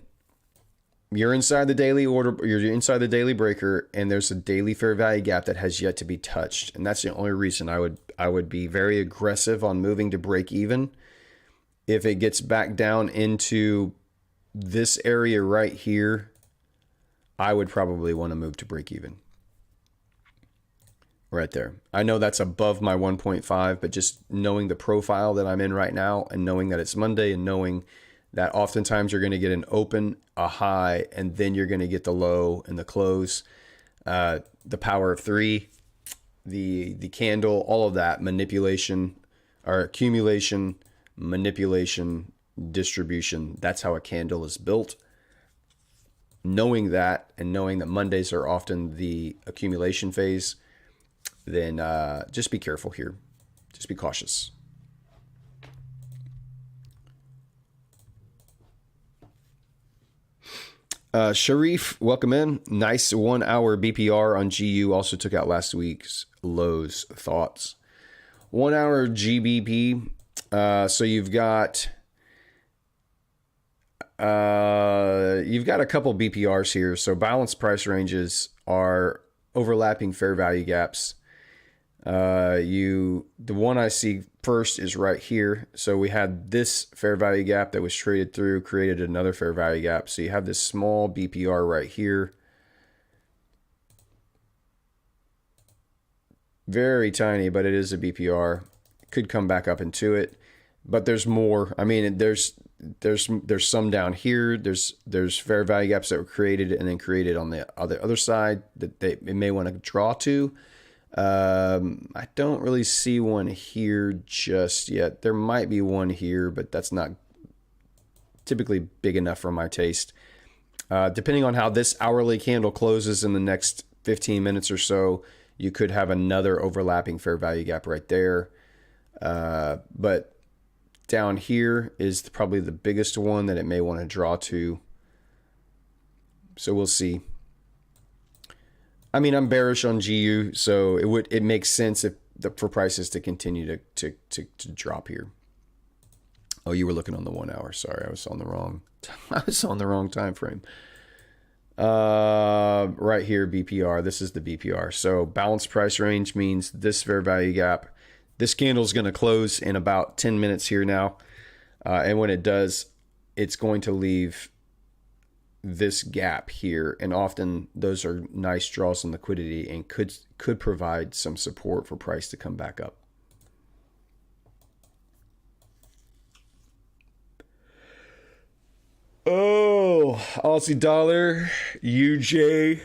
Speaker 1: you're inside the daily order, you're inside the daily breaker, and there's a daily fair value gap that has yet to be touched. And that's the only reason I would be very aggressive on moving to break even. If it gets back down into this area right here, I would probably want to move to break even. Right there. I know that's above my 1.5, but just knowing the profile that I'm in right now and knowing that it's Monday and knowing that oftentimes you're going to get an open, a high, and then you're going to get the low and the close, the power of three, the candle, all of that manipulation or accumulation, manipulation, distribution. That's how a candle is built. Knowing that and knowing that Mondays are often the accumulation phase, then just be careful here. Just be cautious. Sharif, welcome in. Nice 1 hour BPR on GU. Also took out last week's lows. Thoughts? 1 hour GBP. So you've got a couple BPRs here. So balanced price ranges are overlapping fair value gaps. The one I see first is right here. So we had this fair value gap that was traded through, created another fair value gap. So you have this small BPR right here. Very tiny, but it is a BPR. Could come back up into it, but there's more. I mean, there's some down here. There's fair value gaps that were created and then created on the other side that they may want to draw to. I don't really see one here just yet. There might be one here, but that's not typically big enough for my taste. Depending on how this hourly candle closes in the next 15 minutes or so, you could have another overlapping fair value gap right there. But down here is probably the biggest one that it may want to draw to. So we'll see. I mean, I'm bearish on GU, so it makes sense for prices to continue to drop here. Oh, you were looking on the 1 hour. Sorry, I was on the wrong time frame. Right here, BPR. This is the BPR. So balanced price range means this fair value gap. This candle is going to close in about 10 minutes here now, and when it does, it's going to leave this gap here, and often those are nice draws on liquidity and could provide some support for price to come back up. Oh, Aussie dollar, UJ.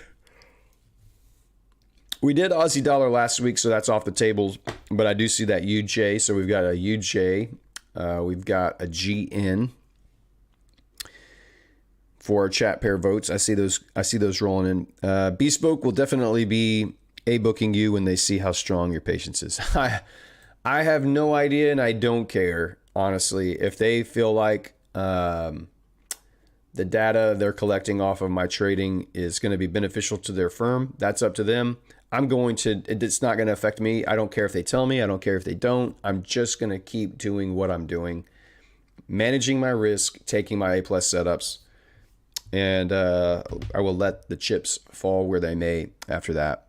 Speaker 1: We did Aussie dollar last week, so that's off the table, but I do see that UJ. So we've got a UJ, we've got a GN. for our chat pair votes. I see those rolling in. Bespoke will definitely be booking you when they see how strong your patience is. I have no idea, and I don't care, honestly. If they feel like the data they're collecting off of my trading is going to be beneficial to their firm, that's up to them. It's not going to affect me. I don't care if they tell me. I don't care if they don't. I'm just going to keep doing what I'm doing, managing my risk, taking my A+ setups, and I will let the chips fall where they may after that.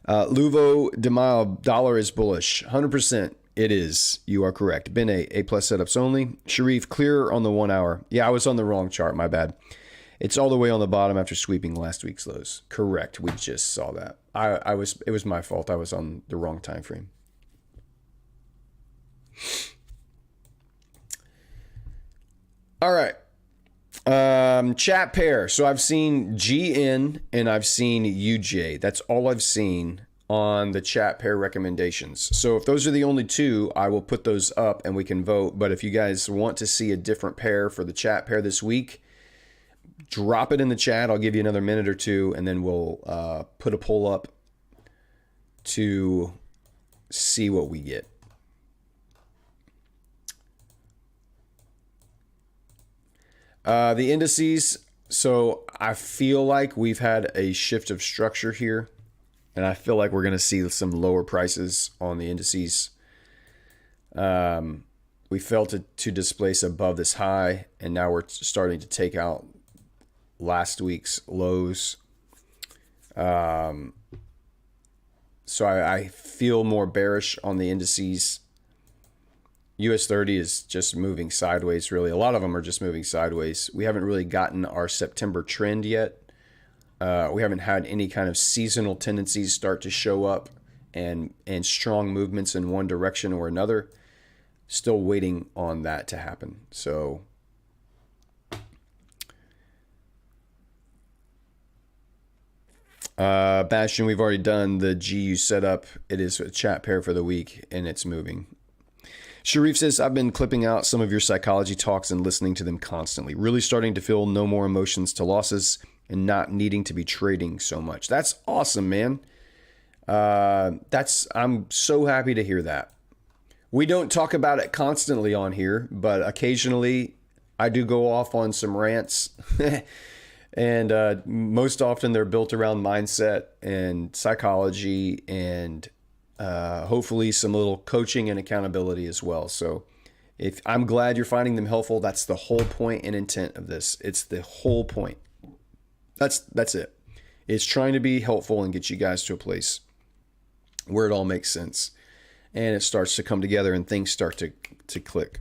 Speaker 1: Luvo Demile, dollar is bullish. 100%. It is. You are correct. Ben A+ setups only. Sharif, clear on the 1 hour. Yeah, I was on the wrong chart. My bad. It's all the way on the bottom after sweeping last week's lows. Correct. We just saw that. It was my fault. I was on the wrong time frame. All right. Chat pair. So I've seen GN and I've seen UJ. That's all I've seen on the chat pair recommendations. So if those are the only two, I will put those up and we can vote. But if you guys want to see a different pair for the chat pair this week, drop it in the chat. I'll give you another minute or two, and then we'll put a poll up to see what we get. The indices. So I feel like we've had a shift of structure here, and I feel like we're going to see some lower prices on the indices. We failed to displace above this high, and now we're starting to take out last week's lows. So I feel more bearish on the indices. US 30 is just moving sideways, really. A lot of them are just moving sideways. We haven't really gotten our September trend yet. We haven't had any kind of seasonal tendencies start to show up and strong movements in one direction or another. Still waiting on that to happen. So Bastion, we've already done the GU setup. It is a chat pair for the week, and it's moving. Sharif says, I've been clipping out some of your psychology talks and listening to them constantly. Really starting to feel no more emotions to losses and not needing to be trading so much. That's awesome, man. I'm so happy to hear that. We don't talk about it constantly on here, but occasionally I do go off on some rants. And most often they're built around mindset and psychology and hopefully some little coaching and accountability as well. So if I'm glad you're finding them helpful, that's the whole point and intent of this. It's the whole point. That's it. It's trying to be helpful and get you guys to a place where it all makes sense and it starts to come together and things start to click.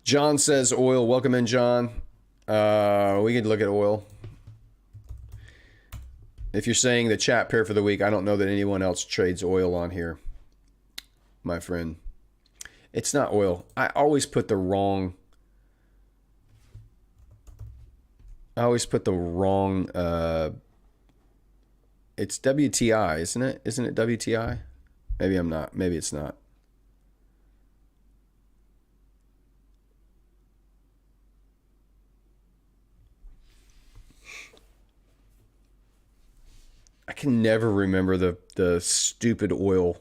Speaker 1: John says oil. Welcome in, John. We could look at oil. If you're saying the chat pair for the week, I don't know that anyone else trades oil on here, my friend. It's not oil. I always put the wrong. It's WTI, isn't it? Isn't it WTI? Maybe I'm not. Maybe it's not. I can never remember the stupid oil,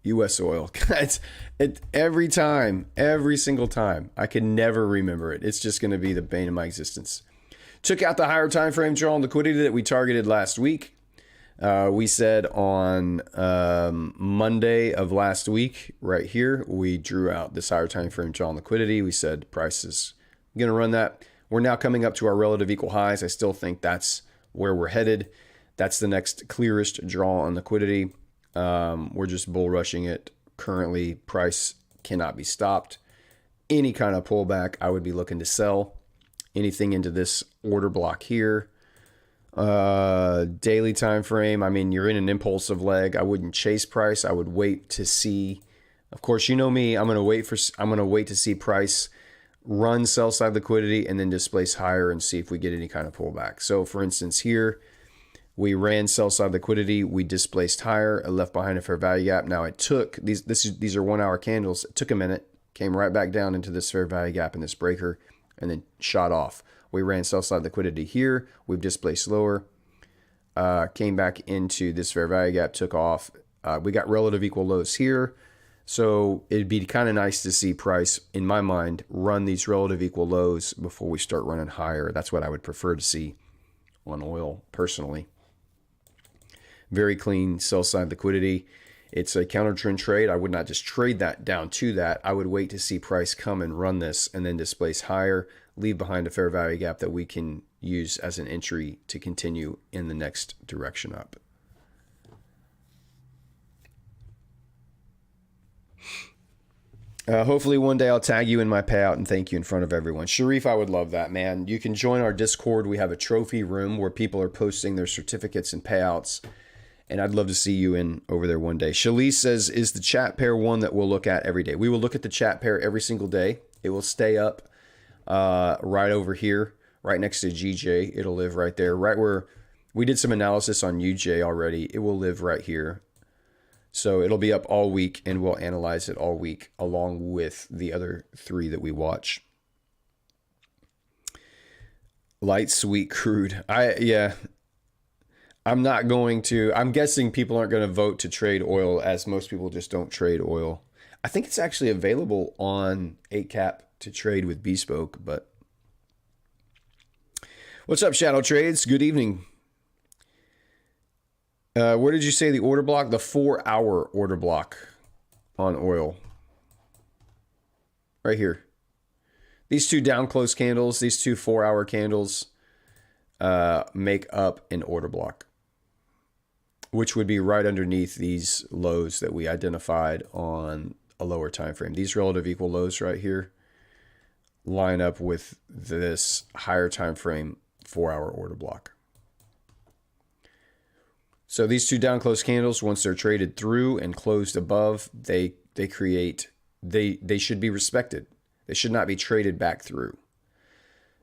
Speaker 1: U.S. oil. Every single time. I can never remember it. It's just going to be the bane of my existence. Took out the higher time frame draw on liquidity that we targeted last week. We said on Monday of last week, right here, we drew out this higher time frame draw on liquidity. We said price is going to run that. We're now coming up to our relative equal highs. I still think that's where we're headed. That's the next clearest draw on liquidity. We're just bull rushing it. Currently, price cannot be stopped. Any kind of pullback, I would be looking to sell. Anything into this order block here. Daily time frame, I mean, you're in an impulsive leg. I wouldn't chase price. I would wait to see. Of course, you know me. I'm going to wait to see price run sell side liquidity and then displace higher and see if we get any kind of pullback. So, for instance, here we ran sell side liquidity. We displaced higher. I left behind a fair value gap. Now it took these are 1 hour candles. It took a minute. Came right back down into this fair value gap in this breaker. and then shot off. We ran sell side liquidity here. We've displaced lower. Came back into this fair value gap, took off. We got relative equal lows here. So it'd be kind of nice to see price, in my mind, run these relative equal lows before we start running higher. That's what I would prefer to see on oil personally. Very clean sell side liquidity. It's a counter trend trade. I would not just trade that down to that. I would wait to see price come and run this and then displace higher, leave behind a fair value gap that we can use as an entry to continue in the next direction up. Hopefully one day I'll tag you in my payout and thank you in front of everyone. Sharif, I would love that, man. You can join our Discord. We have a trophy room where people are posting their certificates and payouts, and I'd love to see you in over there one day. Shalise says, is the chat pair one that we'll look at every day? We will look at the chat pair every single day. It will stay up right over here, right next to GJ. It'll live right there, right where we did some analysis on UJ already. It will live right here. So it'll be up all week, and we'll analyze it all week along with the other three that we watch. Light sweet crude. I'm not going to. I'm guessing people aren't going to vote to trade oil, as most people just don't trade oil. I think it's actually available on 8cap to trade with Bespoke, but what's up, Shadow Trades? Good evening. Where did you say the order block? The 4-hour order block on oil. Right here. These two down close candles, these two 4-hour candles make up an order block, which would be right underneath these lows that we identified on a lower time frame. These relative equal lows right here line up with this higher time frame 4-hour order block. So these two down close candles, once they're traded through and closed above, they should be respected. They should not be traded back through.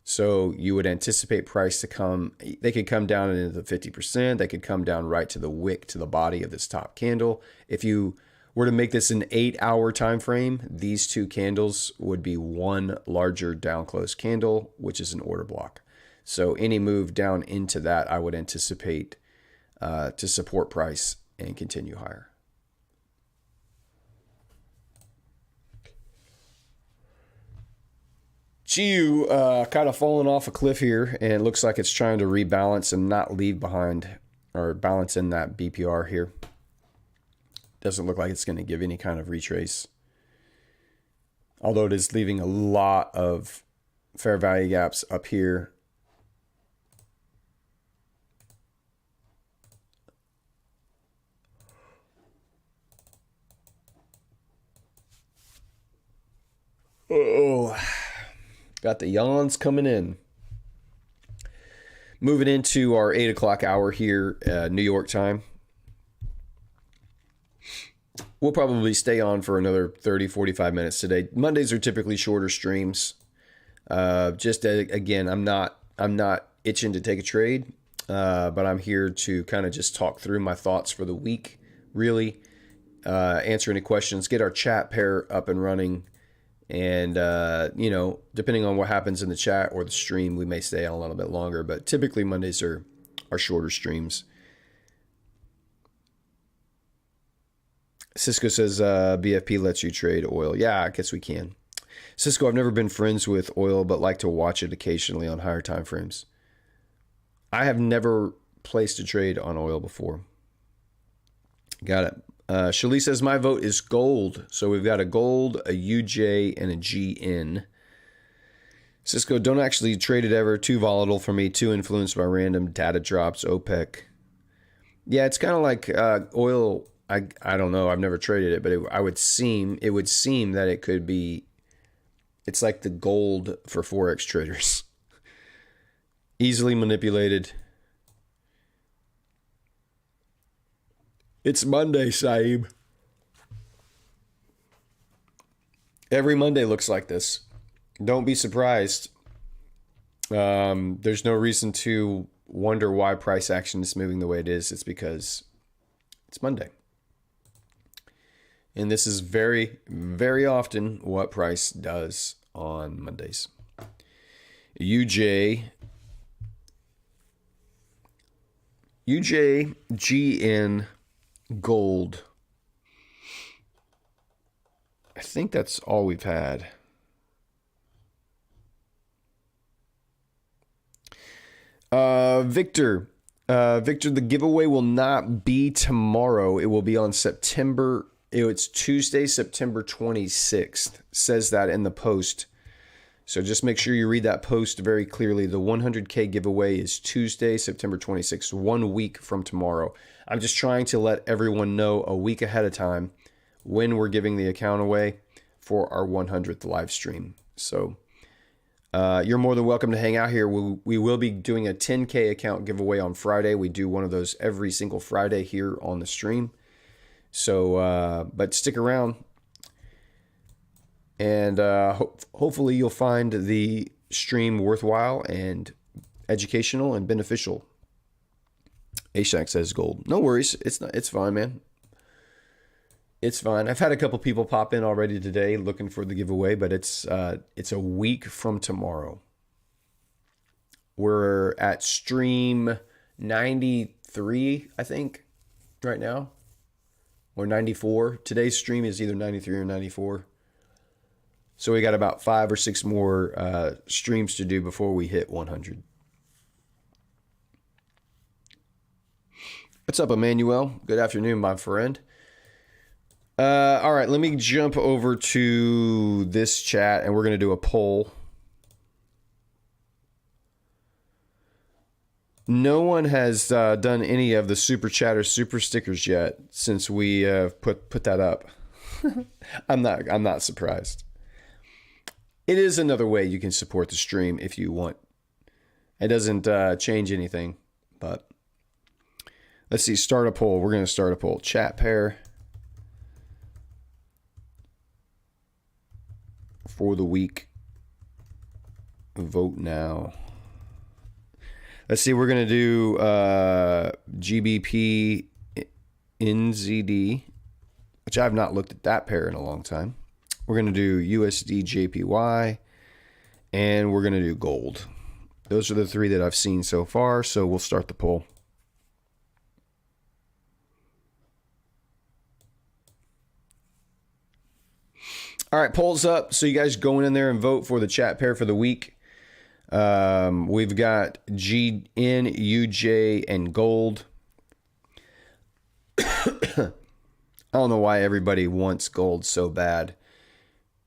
Speaker 1: So you would anticipate price to come, they could come down into the 50%, they could come down right to the wick, to the body of this top candle. If you were to make this an 8-hour time frame, these two candles would be one larger down close candle, which is an order block. So any move down into that, I would anticipate to support price and continue higher. GU kind of falling off a cliff here, and it looks like it's trying to rebalance and not leave behind or balance in that BPR here. Doesn't look like it's going to give any kind of retrace, although it is leaving a lot of fair value gaps up here. Oh, got the yawns coming in. Moving into our 8 o'clock hour here, New York time. We'll probably stay on for another 30, 45 minutes today. Mondays are typically shorter streams. Again, I'm not itching to take a trade, but I'm here to kind of just talk through my thoughts for the week, really. Answer any questions, get our chat pair up and running. And, depending on what happens in the chat or the stream, we may stay on a little bit longer. But typically Mondays are shorter streams. Cisco says BFP lets you trade oil. Yeah, I guess we can. Cisco, I've never been friends with oil, but like to watch it occasionally on higher time frames. I have never placed a trade on oil before. Got it. Shali says, my vote is gold. So we've got a gold, a UJ, and a GN. Cisco, don't actually trade it ever. Too volatile for me. Too influenced by random data drops, OPEC. Yeah, it's kind of like oil. I don't know. I've never traded it, but it would seem that it could be. It's like the gold for Forex traders. Easily manipulated. It's Monday, Saeed. Every Monday looks like this. Don't be surprised. There's no reason to wonder why price action is moving the way it is. It's because it's Monday. And this is very, very often what price does on Mondays. UJGN Gold. I think that's all we've had. Victor, the giveaway will not be tomorrow. It will be on it's Tuesday, September 26th. Says that in the post. So just make sure you read that post very clearly. The 100K giveaway is Tuesday, September 26th, 1 week from tomorrow. I'm just trying to let everyone know a week ahead of time when we're giving the account away for our 100th live stream. So you're more than welcome to hang out here. We will be doing a 10K account giveaway on Friday. We do one of those every single Friday here on the stream. So, but stick around, and hopefully you'll find the stream worthwhile and educational and beneficial. Ashak says gold. No worries. It's fine, man. It's fine. I've had a couple people pop in already today looking for the giveaway, but it's a week from tomorrow. We're at stream 93, I think, right now, or 94. Today's stream is either 93 or 94. So we got about 5 or 6 more streams to do before we hit 100. What's up, Emmanuel? Good afternoon, my friend. All right, let me jump over to this chat, and we're going to do a poll. No one has done any of the Super Chatter Super Stickers yet since we put that up. I'm not surprised. It is another way you can support the stream if you want. It doesn't change anything, but let's see. Start a poll. We're going to start a poll. Chat pair for the week. Vote now. Let's see. We're going to do GBP NZD, which I've not looked at that pair in a long time. We're going to do USD JPY, and we're going to do gold. Those are the 3 that I've seen so far, so we'll start the poll. All right, polls up. So you guys going in there and vote for the chat pair for the week. We've got GN, UJ, and gold. I don't know why everybody wants gold so bad.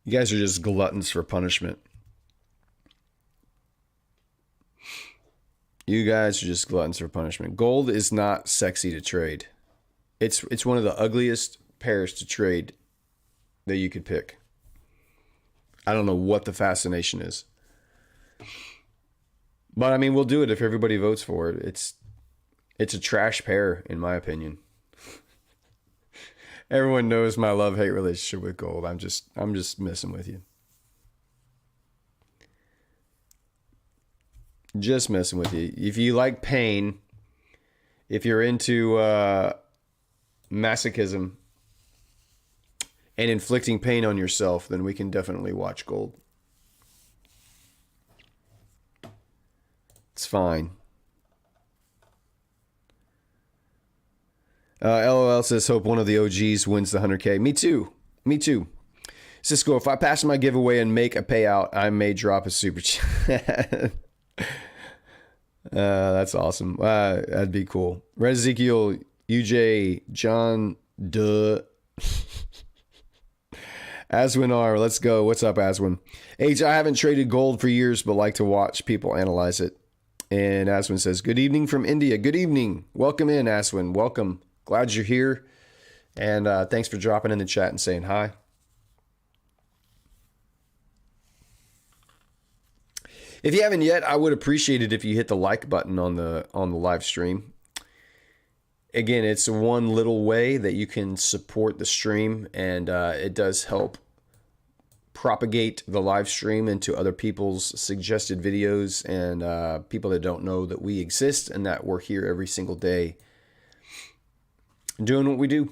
Speaker 1: You guys are just gluttons for punishment. You guys are just gluttons for punishment. Gold is not sexy to trade. It's one of the ugliest pairs to trade that you could pick. I don't know what the fascination is. But I mean, we'll do it if everybody votes for it. It's a trash pair, in my opinion. Everyone knows my love-hate relationship with gold. I'm just messing with you. Just messing with you. If you like pain, if you're into masochism and inflicting pain on yourself, then we can definitely watch gold. It's fine. LOL says, hope one of the OGs wins the 100K. Me too. Me too. Cisco, if I pass my giveaway and make a payout, I may drop a super chat. That's awesome. That'd be cool. Red Ezekiel, UJ, John, duh. Aswin R, let's go. What's up, Aswin? H, I haven't traded gold for years, but like to watch people analyze it. And Aswin says, good evening from India. Good evening. Welcome in, Aswin. Welcome. Glad you're here. And thanks for dropping in the chat and saying hi. If you haven't yet, I would appreciate it if you hit the like button on the live stream. Again, it's one little way that you can support the stream, and it does help propagate the live stream into other people's suggested videos and people that don't know that we exist and that we're here every single day doing what we do.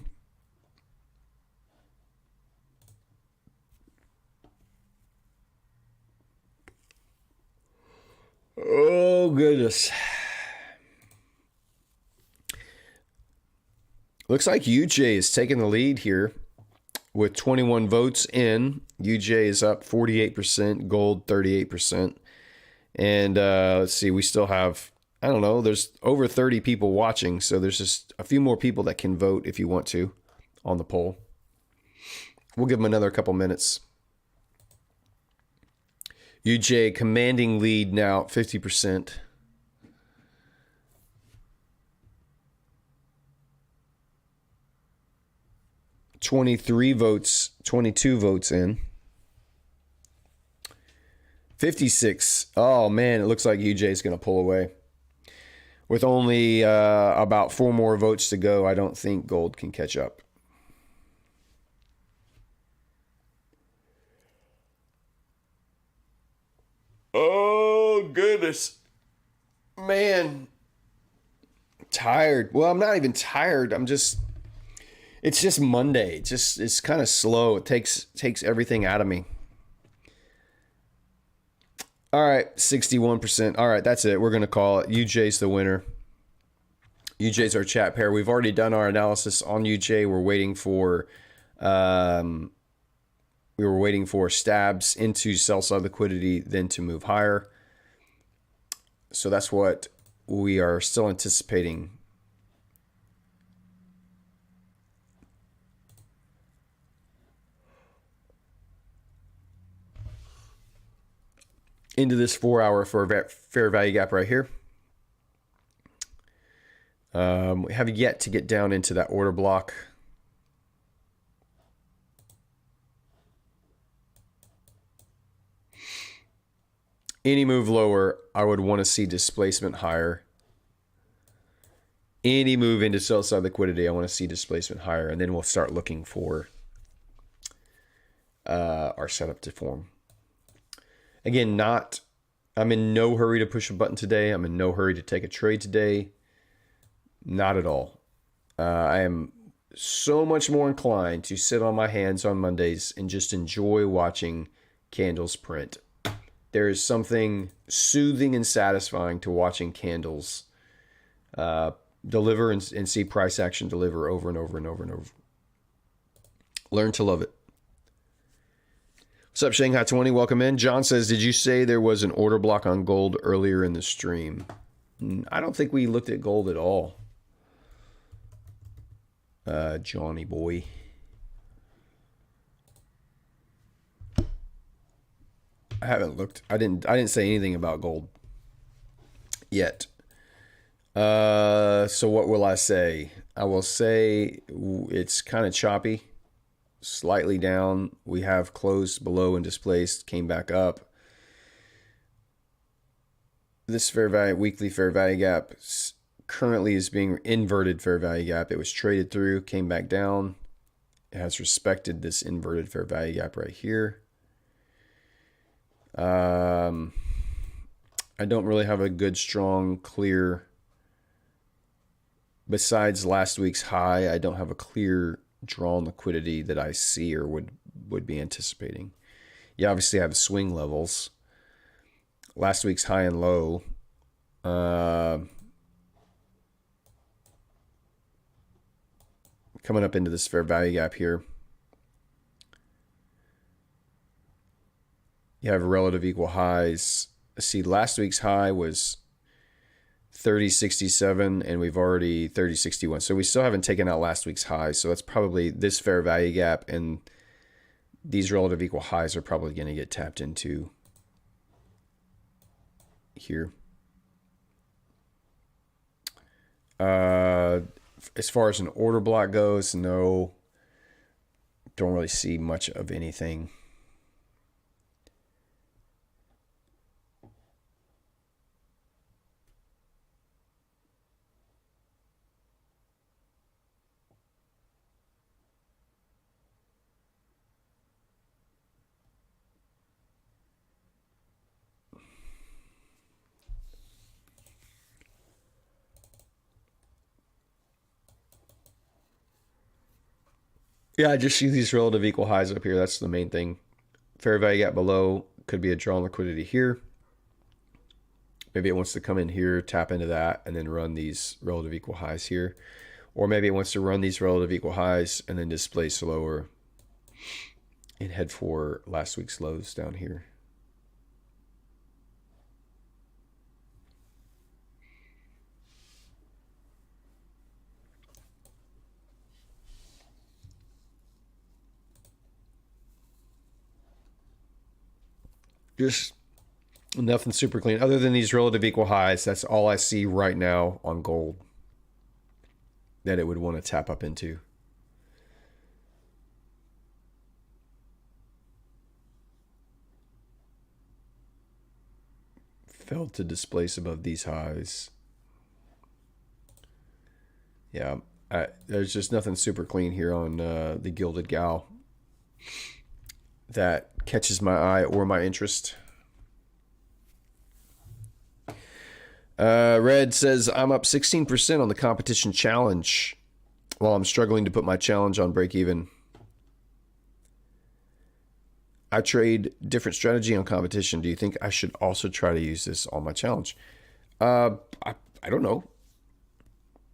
Speaker 1: Oh, goodness. Looks like UJ is taking the lead here with 21 votes in. UJ is up 48%, gold 38%. And let's see, we still have, I don't know, there's over 30 people watching. So there's just a few more people that can vote if you want to on the poll. We'll give them another couple minutes. UJ commanding lead now, 50%. $23 votes, 22 votes in. 56. Oh, man, it looks like UJ is going to pull away. With only about 4 more votes to go, I don't think gold can catch up. Oh, goodness. Man. Tired. Well, I'm not even tired. It's just Monday. It's kind of slow. It takes everything out of me. All right, 61%. All right, that's it. We're going to call it. UJ's the winner. UJ's our chat pair. We've already done our analysis on UJ. We're waiting for stabs into sell side liquidity, then to move higher. So that's what we are still anticipating. Into this 4 hour for fair value gap right here. We have yet to get down into that order block. Any move lower, I would want to see displacement higher. Any move into sell side liquidity, I want to see displacement higher, and then we'll start looking for our setup to form. Again, I'm in no hurry to push a button today. I'm in no hurry to take a trade today. Not at all. I am so much more inclined to sit on my hands on Mondays and just enjoy watching candles print. There is something soothing and satisfying to watching candles deliver and see price action deliver over and over and over and over. Learn to love it. What's up, Shanghai 20? Welcome in. John says, did you say there was an order block on gold earlier in the stream? I don't think we looked at gold at all. Johnny boy. I haven't looked. I didn't say anything about gold yet. So what will I say? I will say it's kind of choppy. Slightly down. We have closed below and displaced, came back up. This weekly fair value gap currently is being inverted fair value gap. It was traded through, came back down. It has respected this inverted fair value gap right here. I don't really have a good, strong, clear, besides last week's high, I don't have a clear drawn liquidity that I see or would be anticipating. You obviously have swing levels. Last week's high and low. Coming up into this fair value gap here. You have relative equal highs. See, last week's high was 30.67 and we've already 30.61. So we still haven't taken out last week's high. So that's probably this fair value gap, and these relative equal highs are probably going to get tapped into here. As far as an order block goes, no, don't really see much of anything. Yeah, I just see these relative equal highs up here. That's the main thing. Fair value gap below could be a drawn liquidity here. Maybe it wants to come in here, tap into that, and then run these relative equal highs here. Or maybe it wants to run these relative equal highs and then displace lower and head for last week's lows down here. Just nothing super clean other than these relative equal highs. That's all I see right now on gold that it would want to tap up into. Failed to displace above these highs. Yeah, there's just nothing super clean here on the Gilded Gal that catches my eye or my interest. Red says, I'm up 16% on the competition challenge while I'm struggling to put my challenge on break even. I trade different strategy on competition. Do you think I should also try to use this on my challenge? I don't know.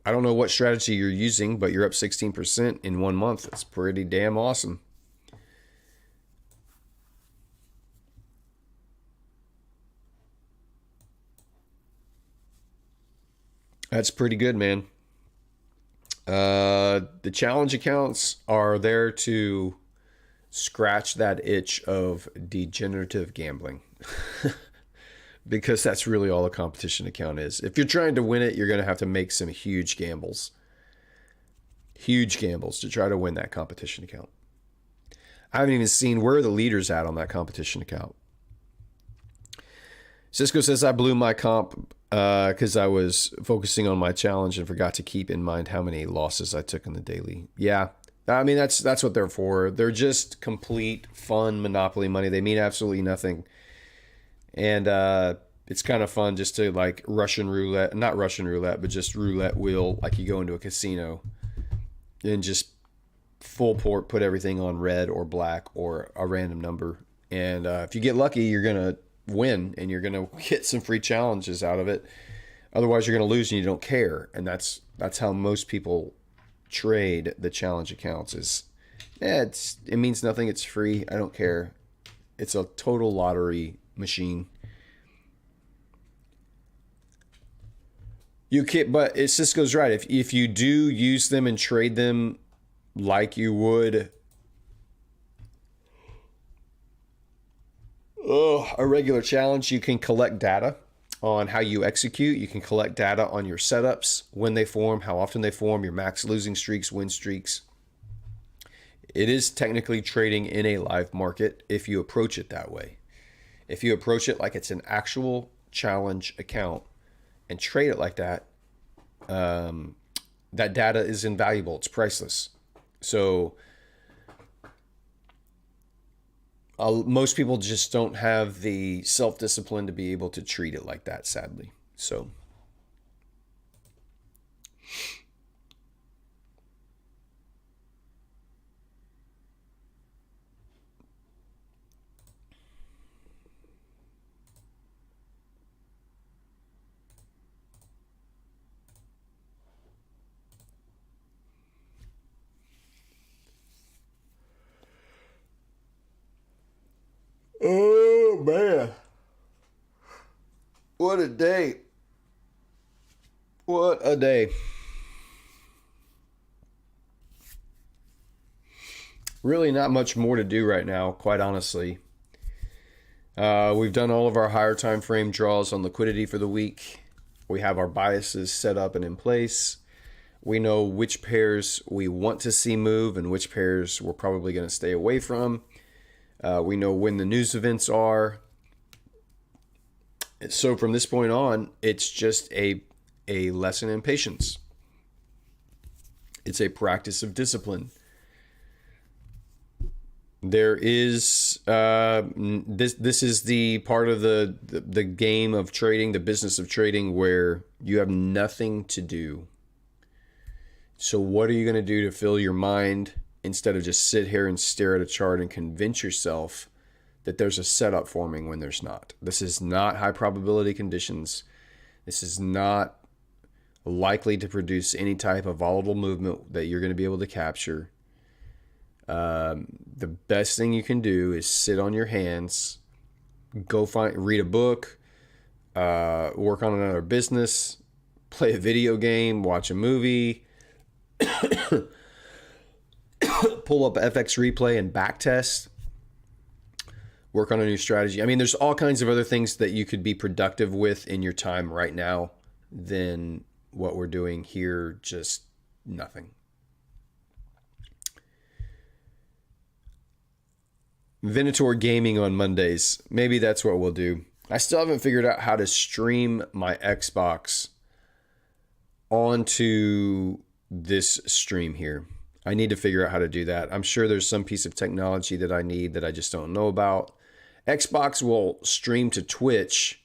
Speaker 1: I don't know what strategy you're using, but you're up 16% in 1 month. That's pretty damn awesome. That's pretty good, man. The challenge accounts are there to scratch that itch of degenerative gambling. Because that's really all a competition account is. If you're trying to win it, you're going to have to make some huge gambles. Huge gambles to try to win that competition account. I haven't even seen where the leader's at on that competition account. Cisco says, I blew my comp because I was focusing on my challenge and forgot to keep in mind how many losses I took in the daily. Yeah, I mean, that's what they're for. They're just complete fun Monopoly money. They mean absolutely nothing. And it's kind of fun just to like Russian roulette, not Russian roulette, but just roulette wheel, like you go into a casino and just full port, put everything on red or black or a random number. And if you get lucky, you're going to win and you're going to get some free challenges out of it. Otherwise, you're going to lose and you don't care. And that's how most people trade the challenge accounts is, it means nothing. It's free. I don't care. It's a total lottery machine. You can't, but Cisco's right. If you do use them and trade them like you would a regular challenge, you can collect data on how you execute. You can collect data on your setups, when they form, how often they form, your max losing streaks, win streaks. It is technically trading in a live market if you approach it that way. If you approach it like it's an actual challenge account and trade it like that, that data is invaluable. It's priceless. So most people just don't have the self-discipline to be able to treat it like that, sadly. So oh, man. What a day. What a day. Really not much more to do right now, quite honestly. We've done all of our higher time frame draws on liquidity for the week. We have our biases set up and in place. We know which pairs we want to see move and which pairs we're probably going to stay away from. We know when the news events are. So from this point on, it's just a lesson in patience. It's a practice of discipline. There is this is the part of the game of trading, the business of trading, where you have nothing to do. So what are you going to do to fill your mind instead of just sit here and stare at a chart and convince yourself that there's a setup forming when there's not. This is not high probability conditions. This is not likely to produce any type of volatile movement that you're going to be able to capture. The best thing you can do is sit on your hands, read a book, work on another business, play a video game, watch a movie, pull up FX Replay and backtest, work on a new strategy. I mean, there's all kinds of other things that you could be productive with in your time right now than what we're doing here, just nothing. Venator Gaming on Mondays. Maybe that's what we'll do. I still haven't figured out how to stream my Xbox onto this stream here. I need to figure out how to do that. I'm sure there's some piece of technology that I need that I just don't know about. Xbox will stream to Twitch,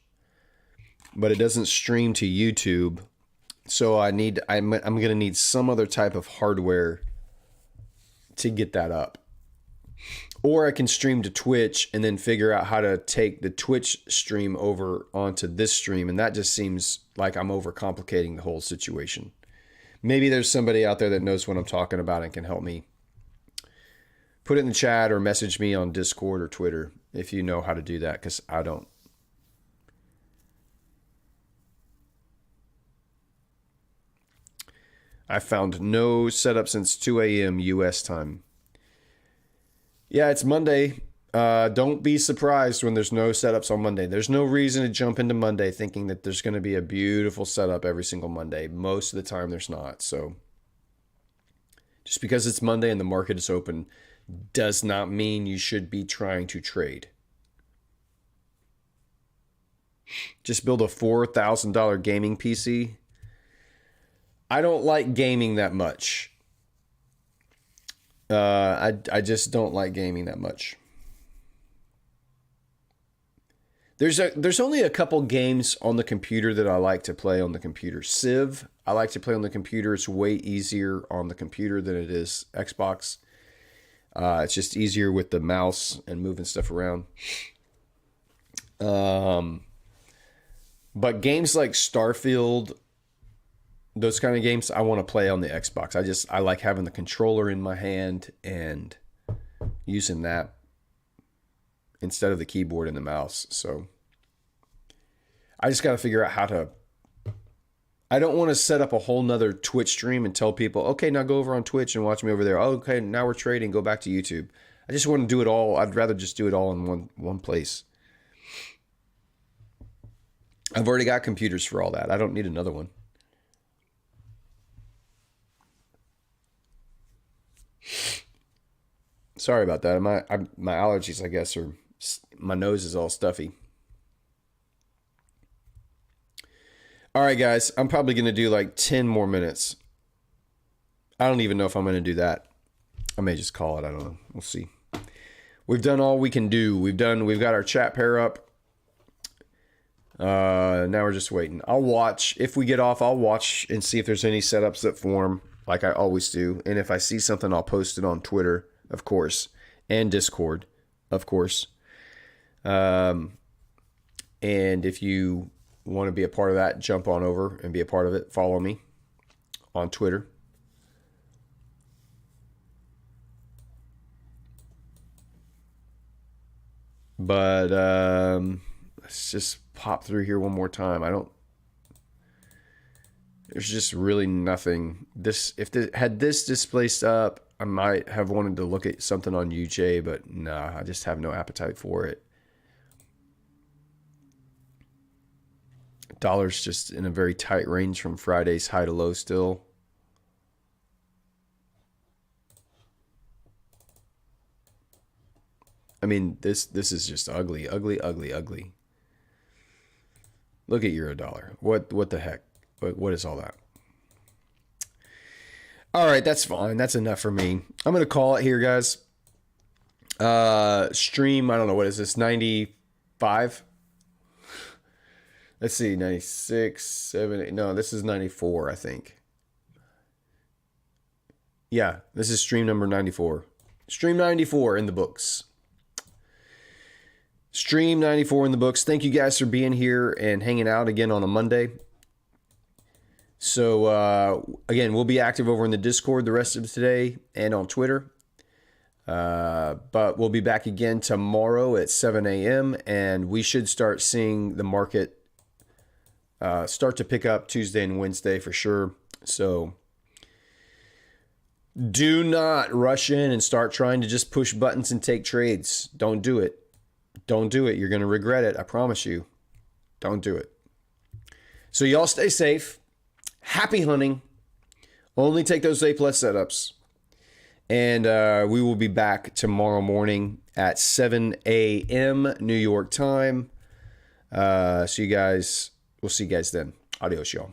Speaker 1: but it doesn't stream to YouTube. So I'm going to need some other type of hardware to get that up. Or I can stream to Twitch and then figure out how to take the Twitch stream over onto this stream. And that just seems like I'm overcomplicating the whole situation. Maybe there's somebody out there that knows what I'm talking about and can help me. Put it in the chat or message me on Discord or Twitter if you know how to do that, because I don't. I found no setup since 2 a.m. U.S. time. Yeah, it's Monday. Don't be surprised when there's no setups on Monday. There's no reason to jump into Monday thinking that there's going to be a beautiful setup every single Monday. Most of the time there's not. So just because it's Monday and the market is open does not mean you should be trying to trade. Just build a $4,000 gaming PC. I don't like gaming that much. I just don't like gaming that much. There's only a couple games on the computer that I like to play on the computer. Civ, I like to play on the computer. It's way easier on the computer than it is Xbox. It's just easier with the mouse and moving stuff around. But games like Starfield, those kind of games, I want to play on the Xbox. I like having the controller in my hand and using that instead of the keyboard and the mouse. So I just got to figure out how to. I don't want to set up a whole nother Twitch stream and tell people, okay, now go over on Twitch and watch me over there. Oh, okay, now we're trading. Go back to YouTube. I just want to do it all. I'd rather just do it all in one place. I've already got computers for all that. I don't need another one. Sorry about that. My allergies, I guess, or my nose is all stuffy. All right, guys. I'm probably going to do like 10 more minutes. I don't even know if I'm going to do that. I may just call it. I don't know. We'll see. We've done all we can do. We've got our chat pair up. Now we're just waiting. I'll watch. If we get off, I'll watch and see if there's any setups that form like I always do. And if I see something, I'll post it on Twitter, of course, and Discord, of course. And if you want to be a part of that, jump on over and be a part of it. Follow me on Twitter. But let's just pop through here one more time. There's just really nothing. Had this displaced up, I might have wanted to look at something on UJ, but nah, I just have no appetite for it. Dollar's just in a very tight range from Friday's high to low still. I mean, this is just ugly, ugly, ugly, ugly. Look at Eurodollar. What the heck? What is all that? All right, that's fine. That's enough for me. I'm going to call it here, guys. Stream, I don't know, what is this, 95? Let's see, 96, 7, 8. No, this is 94, I think. Yeah, this is stream number 94. Stream 94 in the books. Stream 94 in the books. Thank you guys for being here and hanging out again on a Monday. So, again, we'll be active over in the Discord the rest of today and on Twitter. But we'll be back again tomorrow at 7 a.m. and we should start seeing the market start to pick up Tuesday and Wednesday for sure. So do not rush in and start trying to just push buttons and take trades. Don't do it. Don't do it. You're going to regret it. I promise you. Don't do it. So y'all stay safe. Happy hunting. Only take those A+ setups. And we will be back tomorrow morning at 7 a.m. New York time. We'll see you guys then. Adios, y'all.